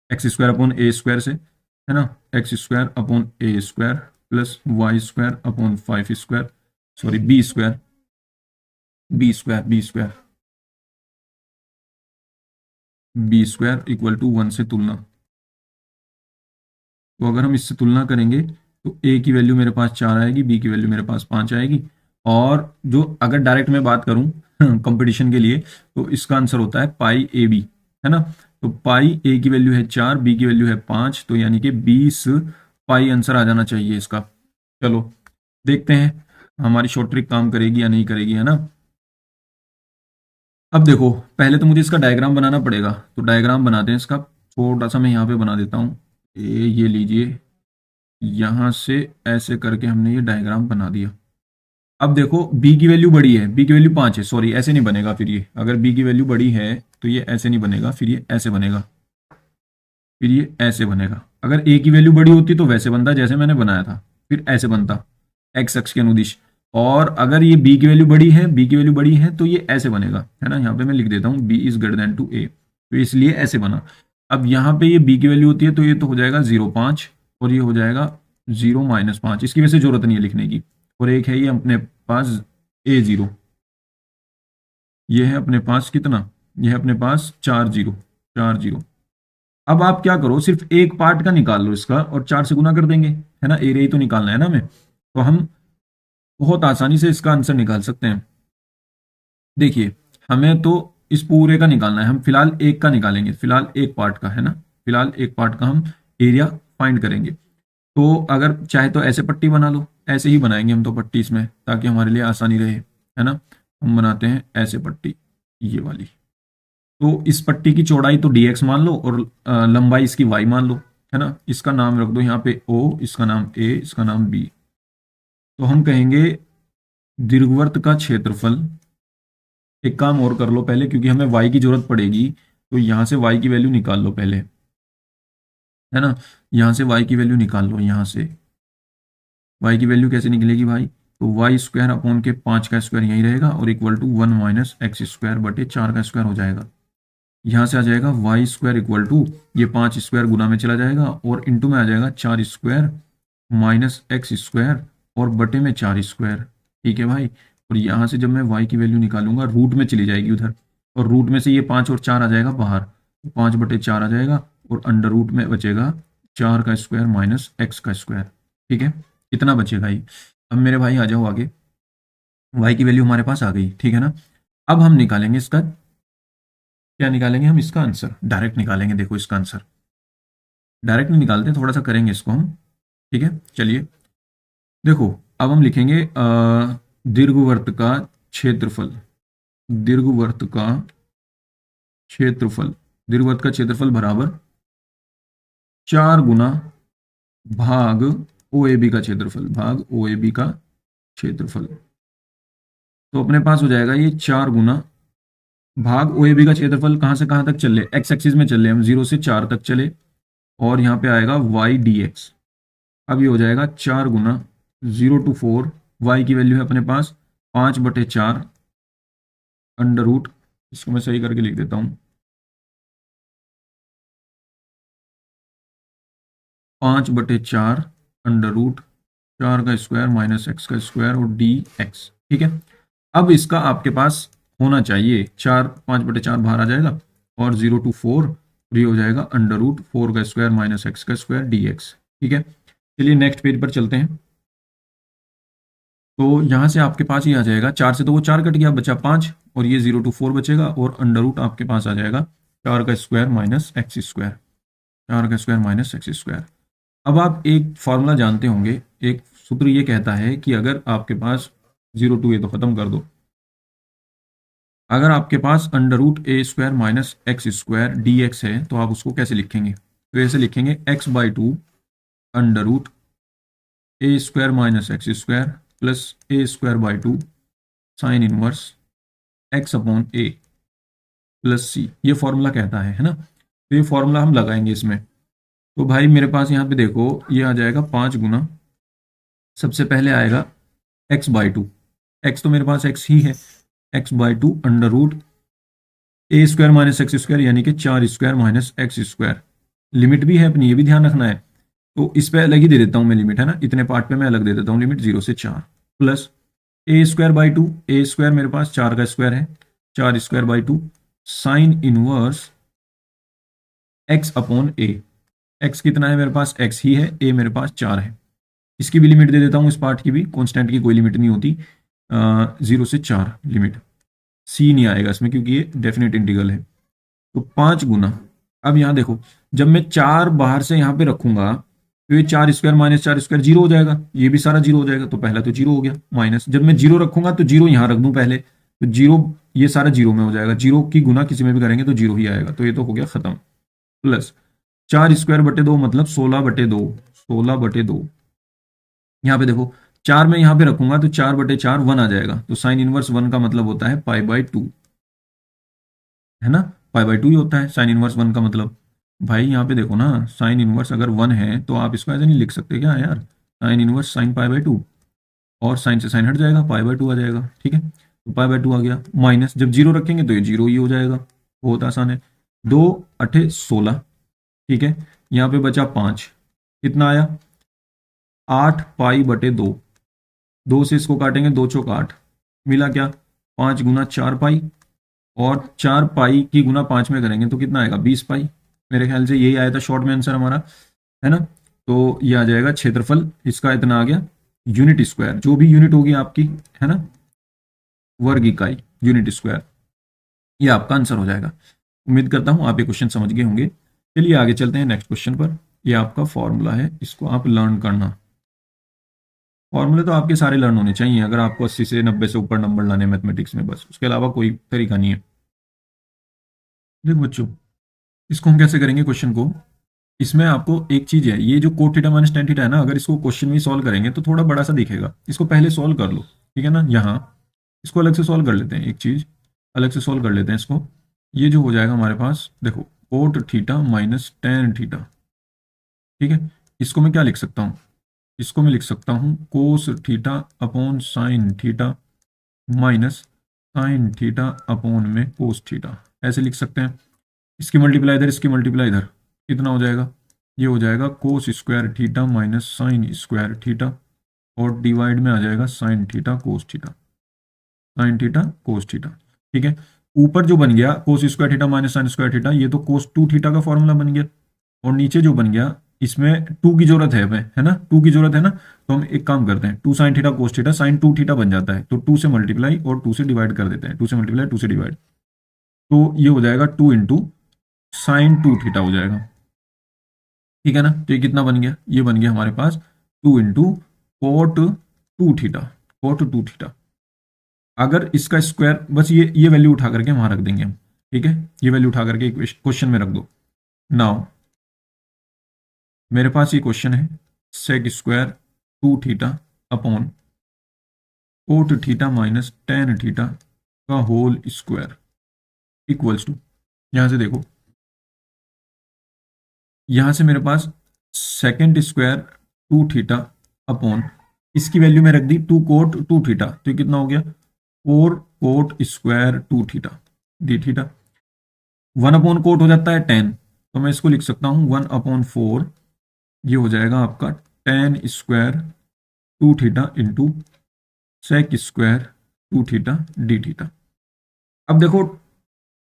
X square upon A square से, है ना, X square upon A square plus Y square upon 5 square, sorry B square, B square equal to 1 से तुलना। तो अगर हम इससे तुलना करेंगे तो ए की वैल्यू मेरे पास 4 आएगी, बी की वैल्यू मेरे पास 5 आएगी। और जो अगर डायरेक्ट मैं बात करूं कंपटीशन के लिए, तो इसका आंसर होता है पाई ए बी, है ना। तो पाई ए की वैल्यू है 4, बी की वैल्यू है 5, तो यानी कि 20 पाई आंसर आ जाना चाहिए इसका। चलो देखते हैं हमारी शॉर्ट ट्रिक काम करेगी या नहीं करेगी, है ना। अब देखो, पहले तो मुझे इसका डायग्राम बनाना पड़ेगा, तो डायग्राम बनाते हैं इसका। छोटा सा मैं यहाँ पे बना देता हूँ। ये लीजिए, यहां से ऐसे करके हमने ये डायग्राम बना दिया। अब देखो b की वैल्यू बड़ी है, b की वैल्यू 5 है, सॉरी ऐसे नहीं बनेगा फिर ये, अगर b की वैल्यू बड़ी है तो ये ऐसे नहीं बनेगा, फिर ये ऐसे बनेगा, फिर ये ऐसे बनेगा। अगर a की वैल्यू बड़ी होती तो वैसे बनता जैसे मैंने बनाया था, फिर ऐसे बनता एक्स अक्ष के अनुदिश। और अगर ये b की वैल्यू बड़ी है, b की वैल्यू बड़ी है तो ये ऐसे बनेगा, है ना। यहाँ पे मैं लिख देता हूँ b is greater than two a, तो इसलिए ऐसे बना। अब यहाँ पे ये b की वैल्यू होती है तो ये तो हो जाएगा 0.5, और ये हो जाएगा 0 - 5, इसकी वैसे जरूरत नहीं है लिखने की। और एक है ये अपने पास a0, ये है अपने पास कितना, ये है अपने पास 4 0 4 0। अब आप क्या करो, सिर्फ एक पार्ट का निकाल लो इसका और 4 से गुना कर देंगे, है ना। एरिया ही तो निकालना है ना हमें, तो हम बहुत आसानी से इसका आंसर निकाल सकते हैं। देखिए, हमें तो इस पूरे का निकालना है, हम फिलहाल एक का निकालेंगे, फिलहाल एक पार्ट का, है ना। फिलहाल एक पार्ट का हम एरिया फाइंड करेंगे। तो अगर चाहे तो ऐसे पट्टी बना लो, ऐसे ही बनाएंगे हम तो पट्टी इसमें, ताकि हमारे लिए आसानी रहे, है ना। हम बनाते हैं ऐसे पट्टी, ये वाली। तो इस पट्टी की चौड़ाई तो dx मान लो, और लंबाई इसकी y मान लो, है ना। इसका नाम रख दो यहाँ पे O, इसका नाम A, इसका नाम B। तो हम कहेंगे दीर्घवृत्त का क्षेत्रफल, एक काम और कर लो पहले, क्योंकि हमें y की जरूरत पड़ेगी, तो यहां से y की वैल्यू निकाल लो पहले, है ना। यहां से y की वैल्यू निकाल लो, यहां से y की वैल्यू कैसे निकलेगी भाई, तो वाई स्क्वायर अपॉन के 5 का स्क्वायर यही रहेगा, और equal to 1 minus X square बटे 4 का स्क्वायर हो जाएगा। यहां से आ जाएगा वाई स्क्वायर इक्वल टू, ये 5 स्क्वायर गुना में चला जाएगा, और इंटू में आ जाएगा 4 स्क्वायर माइनस एक्स स्क्वायर, और बटे में 4 स्क्वायर। ठीक है भाई। और यहां से जब मैं y की वैल्यू निकालूंगा, रूट में चली जाएगी उधर, और रूट में से ये 5 और 4 आ जाएगा बाहर, तो 5/4 आ जाएगा, और अंडर रूट में बचेगा 4 का स्क्वायर माइनस एक्स का स्क्वायर। ठीक है, इतना बचेगा ही। अब मेरे भाई आ जाओ आगे, y की वैल्यू हमारे पास आ गई, ठीक है ना। अब हम निकालेंगे इसका, क्या निकालेंगे हम, इसका आंसर डायरेक्ट निकालेंगे। देखो इसका आंसर डायरेक्ट नहीं निकालते, थोड़ा सा करेंगे इसको हम, ठीक है। चलिए देखो, अब हम लिखेंगे दीर्घवृत्त का क्षेत्रफल, दीर्घवृत्त का क्षेत्रफल, दीर्घवृत्त का क्षेत्रफल बराबर 4 गुना भाग ओ ए बी का क्षेत्रफल, भाग ओ ए बी का क्षेत्रफल। तो अपने पास हो जाएगा ये 4 गुना भाग ओ ए बी का क्षेत्रफल, कहां से कहां तक चले, एक्स एक्सिस में चले हम, 0 से 4 तक चले, और यहाँ पे आएगा वाई डी एक्स। अब ये हो जाएगा 4 गुना 0 to 4, वाई की वैल्यू है अपने पास 5/4 अंडर रूट, इसको मैं सही करके लिख देता हूँ, 5/4 अंडर रूट 4 का स्क्वायर माइनस एक्स का स्क्वायर और डी एक्स। ठीक है। अब इसका आपके पास होना चाहिए 4, 5/4 बाहर आ जाएगा, और 0 to 4, और ये हो जाएगा अंडर रूट 4 का स्क्वायर माइनस एक्स का स्क्वायर डी एक्स। ठीक है, चलिए नेक्स्ट पेज पर चलते हैं। तो यहाँ से आपके पास ये आ जाएगा, 4 से तो वो 4 कट गया, बचा 5, और ये 0 to 4 बचेगा, और अंडर रूट आपके पास आ जाएगा 4 का स्क्वायर माइनस एक्स स्क्वायर, 4 का स्क्वायर माइनस एक्स स्क्वायर। अब आप एक फॉर्मूला जानते होंगे, एक सूत्र ये कहता है कि अगर आपके पास 0 to, ये तो खत्म कर दो, अगर आपके पास under root A square minus X square D X है तो आप उसको कैसे लिखेंगे? तो ऐसे लिखेंगे x/2 under root A square minus X square plus a²/2 sine inverse x/a plus C. ये फॉर्मूला कहता है ना? तो ये फॉर्मूला हम लगाएंगे इसमें। तो भाई मेरे पास यहाँ पे देखो ये आ जाएगा 5 गुना, सबसे पहले आएगा x/2, x तो मेरे पास x ही है, x/2 under root A square minus X square यानी कि 4 square minus X square. Limit भी है अपनी, ये भी ध्यान रखना है। तो इस पे अलग ही दे देता हूँ मैं लिमिट, है ना, इतने पार्ट पे मैं अलग दे देता हूँ लिमिट 0 से 4 प्लस a²/2, ए स्क्वायर मेरे पास 4 का स्क्वायर है, 4² by 2 sign inverse x/a। x कितना है मेरे पास? x ही है, a मेरे पास 4 है। इसकी भी लिमिट दे देता हूँ, इस पार्ट की भी, कॉन्स्टेंट की कोई लिमिट नहीं होती, 0 से 4 लिमिट। c नहीं आएगा इसमें क्योंकि ये डेफिनेट इंटीग्रल है। तो 5 गुना, अब यहाँ देखो जब मैं 4 बाहर से यहाँ पे रखूंगा तो ये 4² माइनस 4² 0 हो जाएगा, ये भी सारा 0 हो जाएगा। तो पहला तो 0 हो गया, माइनस जब मैं 0 रखूंगा तो 0 यहाँ रख दूं पहले, तो 0 ये सारा 0 में हो जाएगा, 0 की गुना किसी में भी करेंगे तो 0 ही आएगा, तो ये तो हो गया खत्म। प्लस 4²/2 मतलब 16/2, 16/2। यहाँ पे देखो 4 में यहाँ पे रखूंगा तो 4/4 1 आ जाएगा, तो साइन इनवर्स 1 का मतलब होता है π/2, है ना, π/2 ही होता है साइन इनवर्स 1 का मतलब। भाई यहाँ पे देखो ना, साइन इनवर्स अगर 1 है तो आप इसको ऐसे नहीं लिख सकते क्या यार, साइन इनवर्स साइन π/2, और साइन से साइन हट जाएगा, π/2 आ जाएगा, ठीक है। तो π/2 आ गया, माइनस जब 0 रखेंगे तो ये 0 ही हो जाएगा, बहुत आसान है। 2 8 16, ठीक है। यहाँ पे बचा 5, कितना आया? 8π/2, 2 से इसको काटेंगे, 2 चौक 8, मिला क्या? 5 गुना 4π, और 4π की गुना 5 में करेंगे तो कितना आएगा? 20π। मेरे ख्याल से यही आया था शॉर्ट में आंसर हमारा, है ना। तो ये आ जाएगा क्षेत्रफल इसका इतना आ गया, यूनिट स्क्वायर, जो भी यूनिट होगी आपकी, है ना, वर्ग इकाई, यूनिट स्क्वायर, ये आपका आंसर हो जाएगा। उम्मीद करता हूं आप ये क्वेश्चन समझ गए होंगे। चलिए आगे चलते हैं नेक्स्ट क्वेश्चन पर। ये आपका फॉर्मूला है, इसको आप लर्न करना। फॉर्मूले तो आपके सारे लर्न होने चाहिए अगर आपको 80 से 90 से ऊपर नंबर लाने मैथमेटिक्स में, बस उसके अलावा कोई तरीका नहीं है। देखो बच्चों, इसको हम कैसे करेंगे क्वेश्चन को, इसमें आपको एक चीज है, ये जो coat theta minus tan theta है ना, अगर इसको क्वेश्चन में सॉल्व करेंगे तो थोड़ा बड़ा सा दिखेगा, इसको पहले सॉल्व कर लो, ठीक है ना। यहाँ इसको अलग से सॉल्व कर लेते हैं, एक चीज अलग से सॉल्व कर लेते हैं इसको। ये जो हो जाएगा हमारे पास, देखो coat theta minus tan theta, ठीक है। इसको मैं क्या लिख सकता हूँ? इसको मैं लिख सकता हूँ cos theta upon sine theta minus sine theta upon में कोस थीटा, ऐसे लिख सकते हैं। इसकी मल्टीप्लाई इधर, इसकी मल्टीप्लाई इधर, कितना हो जाएगा? ये हो जाएगा cos square theta minus sine square theta, और डिवाइड में आ जाएगा sign theta cos theta, sign theta cos theta, ठीक है। ऊपर जो बन गया cos square theta minus sine square theta, ये तो कोस 2 थीटा का फॉर्मूला बन गया। और नीचे जो बन गया, इसमें 2 की जरूरत है हमें, है ना, 2 की जरूरत है ना। तो हम एक काम करते हैं, 2 sine theta cos theta, sine 2 theta बन जाता है, तो 2 से मल्टीप्लाई और 2 से डिवाइड कर देते हैं, 2 से मल्टीप्लाई 2 से डिवाइड, तो ये हो जाएगा 2 इंटू साइन 2 थीटा हो जाएगा, ठीक है ना। तो ये कितना बन गया? ये बन गया हमारे पास 2 into cot 2 theta, cot 2 theta. अगर इसका स्क्वायर, बस ये वैल्यू उठा करके वहां रख देंगे हम, ठीक है, ये वैल्यू उठा करके क्वेश्चन में रख दो। नाउ मेरे पास ये क्वेश्चन है, sec square 2 theta upon cot theta minus tan theta का होल स्क्वायर इक्वल्स टू, यहां से देखो, यहां से मेरे पास सेकेंड स्क्वायर 2 थीटा अपॉन, इसकी वैल्यू में रख दी 2 कोट 2 थीटा, तो ये कितना हो गया? 4 coat square 2 theta D theta. 1 upon coat हो जाता है 10, तो मैं इसको लिख सकता हूं 1/4, ये हो जाएगा आपका tan square 2 theta into sec square 2 theta D theta. अब देखो,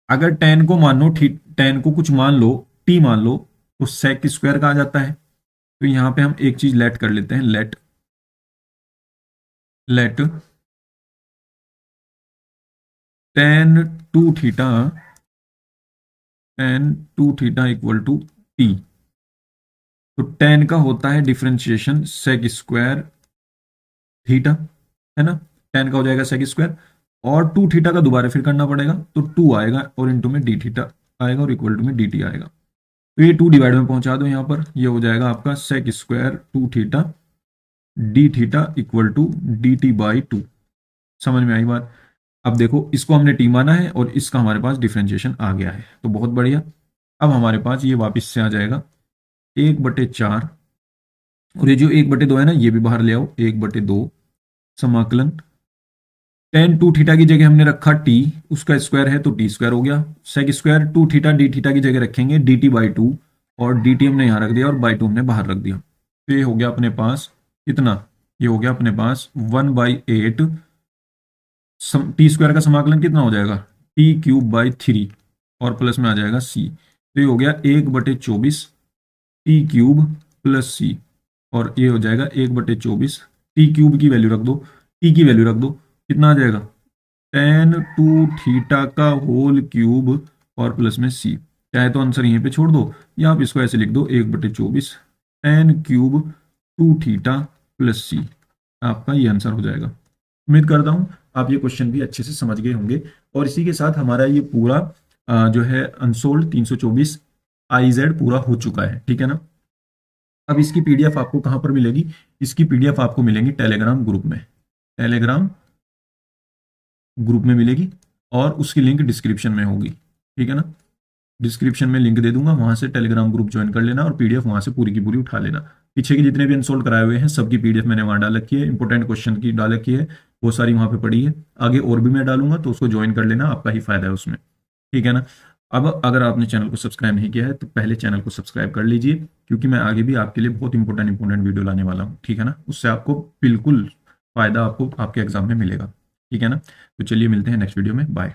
अगर टेन को मान लो, टेन को कुछ मान लो, टी मान लो, तो सेक स्क्वायर का आ जाता है। तो यहां पे हम एक चीज लेट कर लेते हैं, let let tan 2 theta, tan 2 theta equal to T. तो टेन का होता है डिफरेंशिएशन सेक स्क्वायर थीटा, है ना, टेन का हो जाएगा सेक स्क्वायर, और 2 थीटा का दोबारा फिर करना पड़ेगा, तो 2 आएगा और इनटू में डी थीटा आएगा और इक्वल टू में डी टी आएगा। तो ये 2 डिवाइड में पहुंचा दो, यहाँ पर ये हो जाएगा आपका sec square 2 theta D theta equal to D T by 2। समझ में आई बात? अब देखो इसको हमने टी माना है और इसका हमारे पास डिफ्रेंशिएशन आ गया है, तो बहुत बढ़िया। अब हमारे पास ये वापस से आ जाएगा 1/4, और ये जो 1/2 है ना, ये भी बाहर ले आओ, 1/2 समाकलन टेन 2 थीटा की जगह हमने रखा टी, उसका स्क्वायर है तो टी स्क्वायर हो गया, sec square 2 theta D theta की जगह रखेंगे डी टी बाई 2, और डी टी हमने यहाँ रख दिया और बाई 2 हमने बाहर रख दिया। तो ये हो गया अपने पास कितना, ये हो गया अपने पास 1/8 टी स्क्वायर का समाकलन कितना हो जाएगा, टी क्यूब बाई 3, और प्लस में आ जाएगा सी। तो ये हो गया 1/24 टी क्यूब प्लस सी, और ये हो जाएगा 1/24 टी क्यूब की वैल्यू रख दो, टी की वैल्यू रख दो, कितना आ जाएगा टेन 2 थीटा का होल क्यूब और प्लस में सी। चाहे तो आंसर यहीं पे छोड़ दो या आप इसको ऐसे लिख दो 1/24 टेन क्यूब 2 थीटा प्लस सी, आपका ये आंसर हो जाएगा। उम्मीद करता हूं आप ये क्वेश्चन भी अच्छे से समझ गए होंगे। और इसी के साथ हमारा ये पूरा जो है अनसोल्ड 324 आईजेड पूरा हो चुका है, ठीक है ना। अब इसकी पीडीएफ आपको कहां पर मिलेगी, इसकी पीडीएफ आपको मिलेगी टेलीग्राम ग्रुप में, टेलीग्राम ग्रुप में मिलेगी, और उसकी लिंक डिस्क्रिप्शन में होगी, ठीक है ना। डिस्क्रिप्शन में लिंक दे दूंगा, वहां से टेलीग्राम ग्रुप ज्वाइन कर लेना और पीडीएफ वहां से पूरी की पूरी उठा लेना। पीछे के जितने भी अनसोल्व कराए हुए हैं सबकी पीडीएफ मैंने वहां डाल रखी है, इंपॉर्टेंट क्वेश्चन की डाल रखी है, वो सारी वहां पे पड़ी है। आगे और भी मैं डालूंगा तो उसको ज्वाइन कर लेना, आपका ही फायदा है उसमें, ठीक है ना। अब अगर आपने चैनल को सब्सक्राइब नहीं किया है तो पहले चैनल को सब्सक्राइब कर लीजिए, क्योंकि मैं आगे भी आपके लिए बहुत इंपॉर्टेंट वीडियो लाने वाला हूँ, ठीक है ना। उससे आपको बिल्कुल फायदा आपको आपके एग्जाम में मिलेगा, ठीक है ना। तो चलिए मिलते हैं नेक्स्ट वीडियो में, बाय।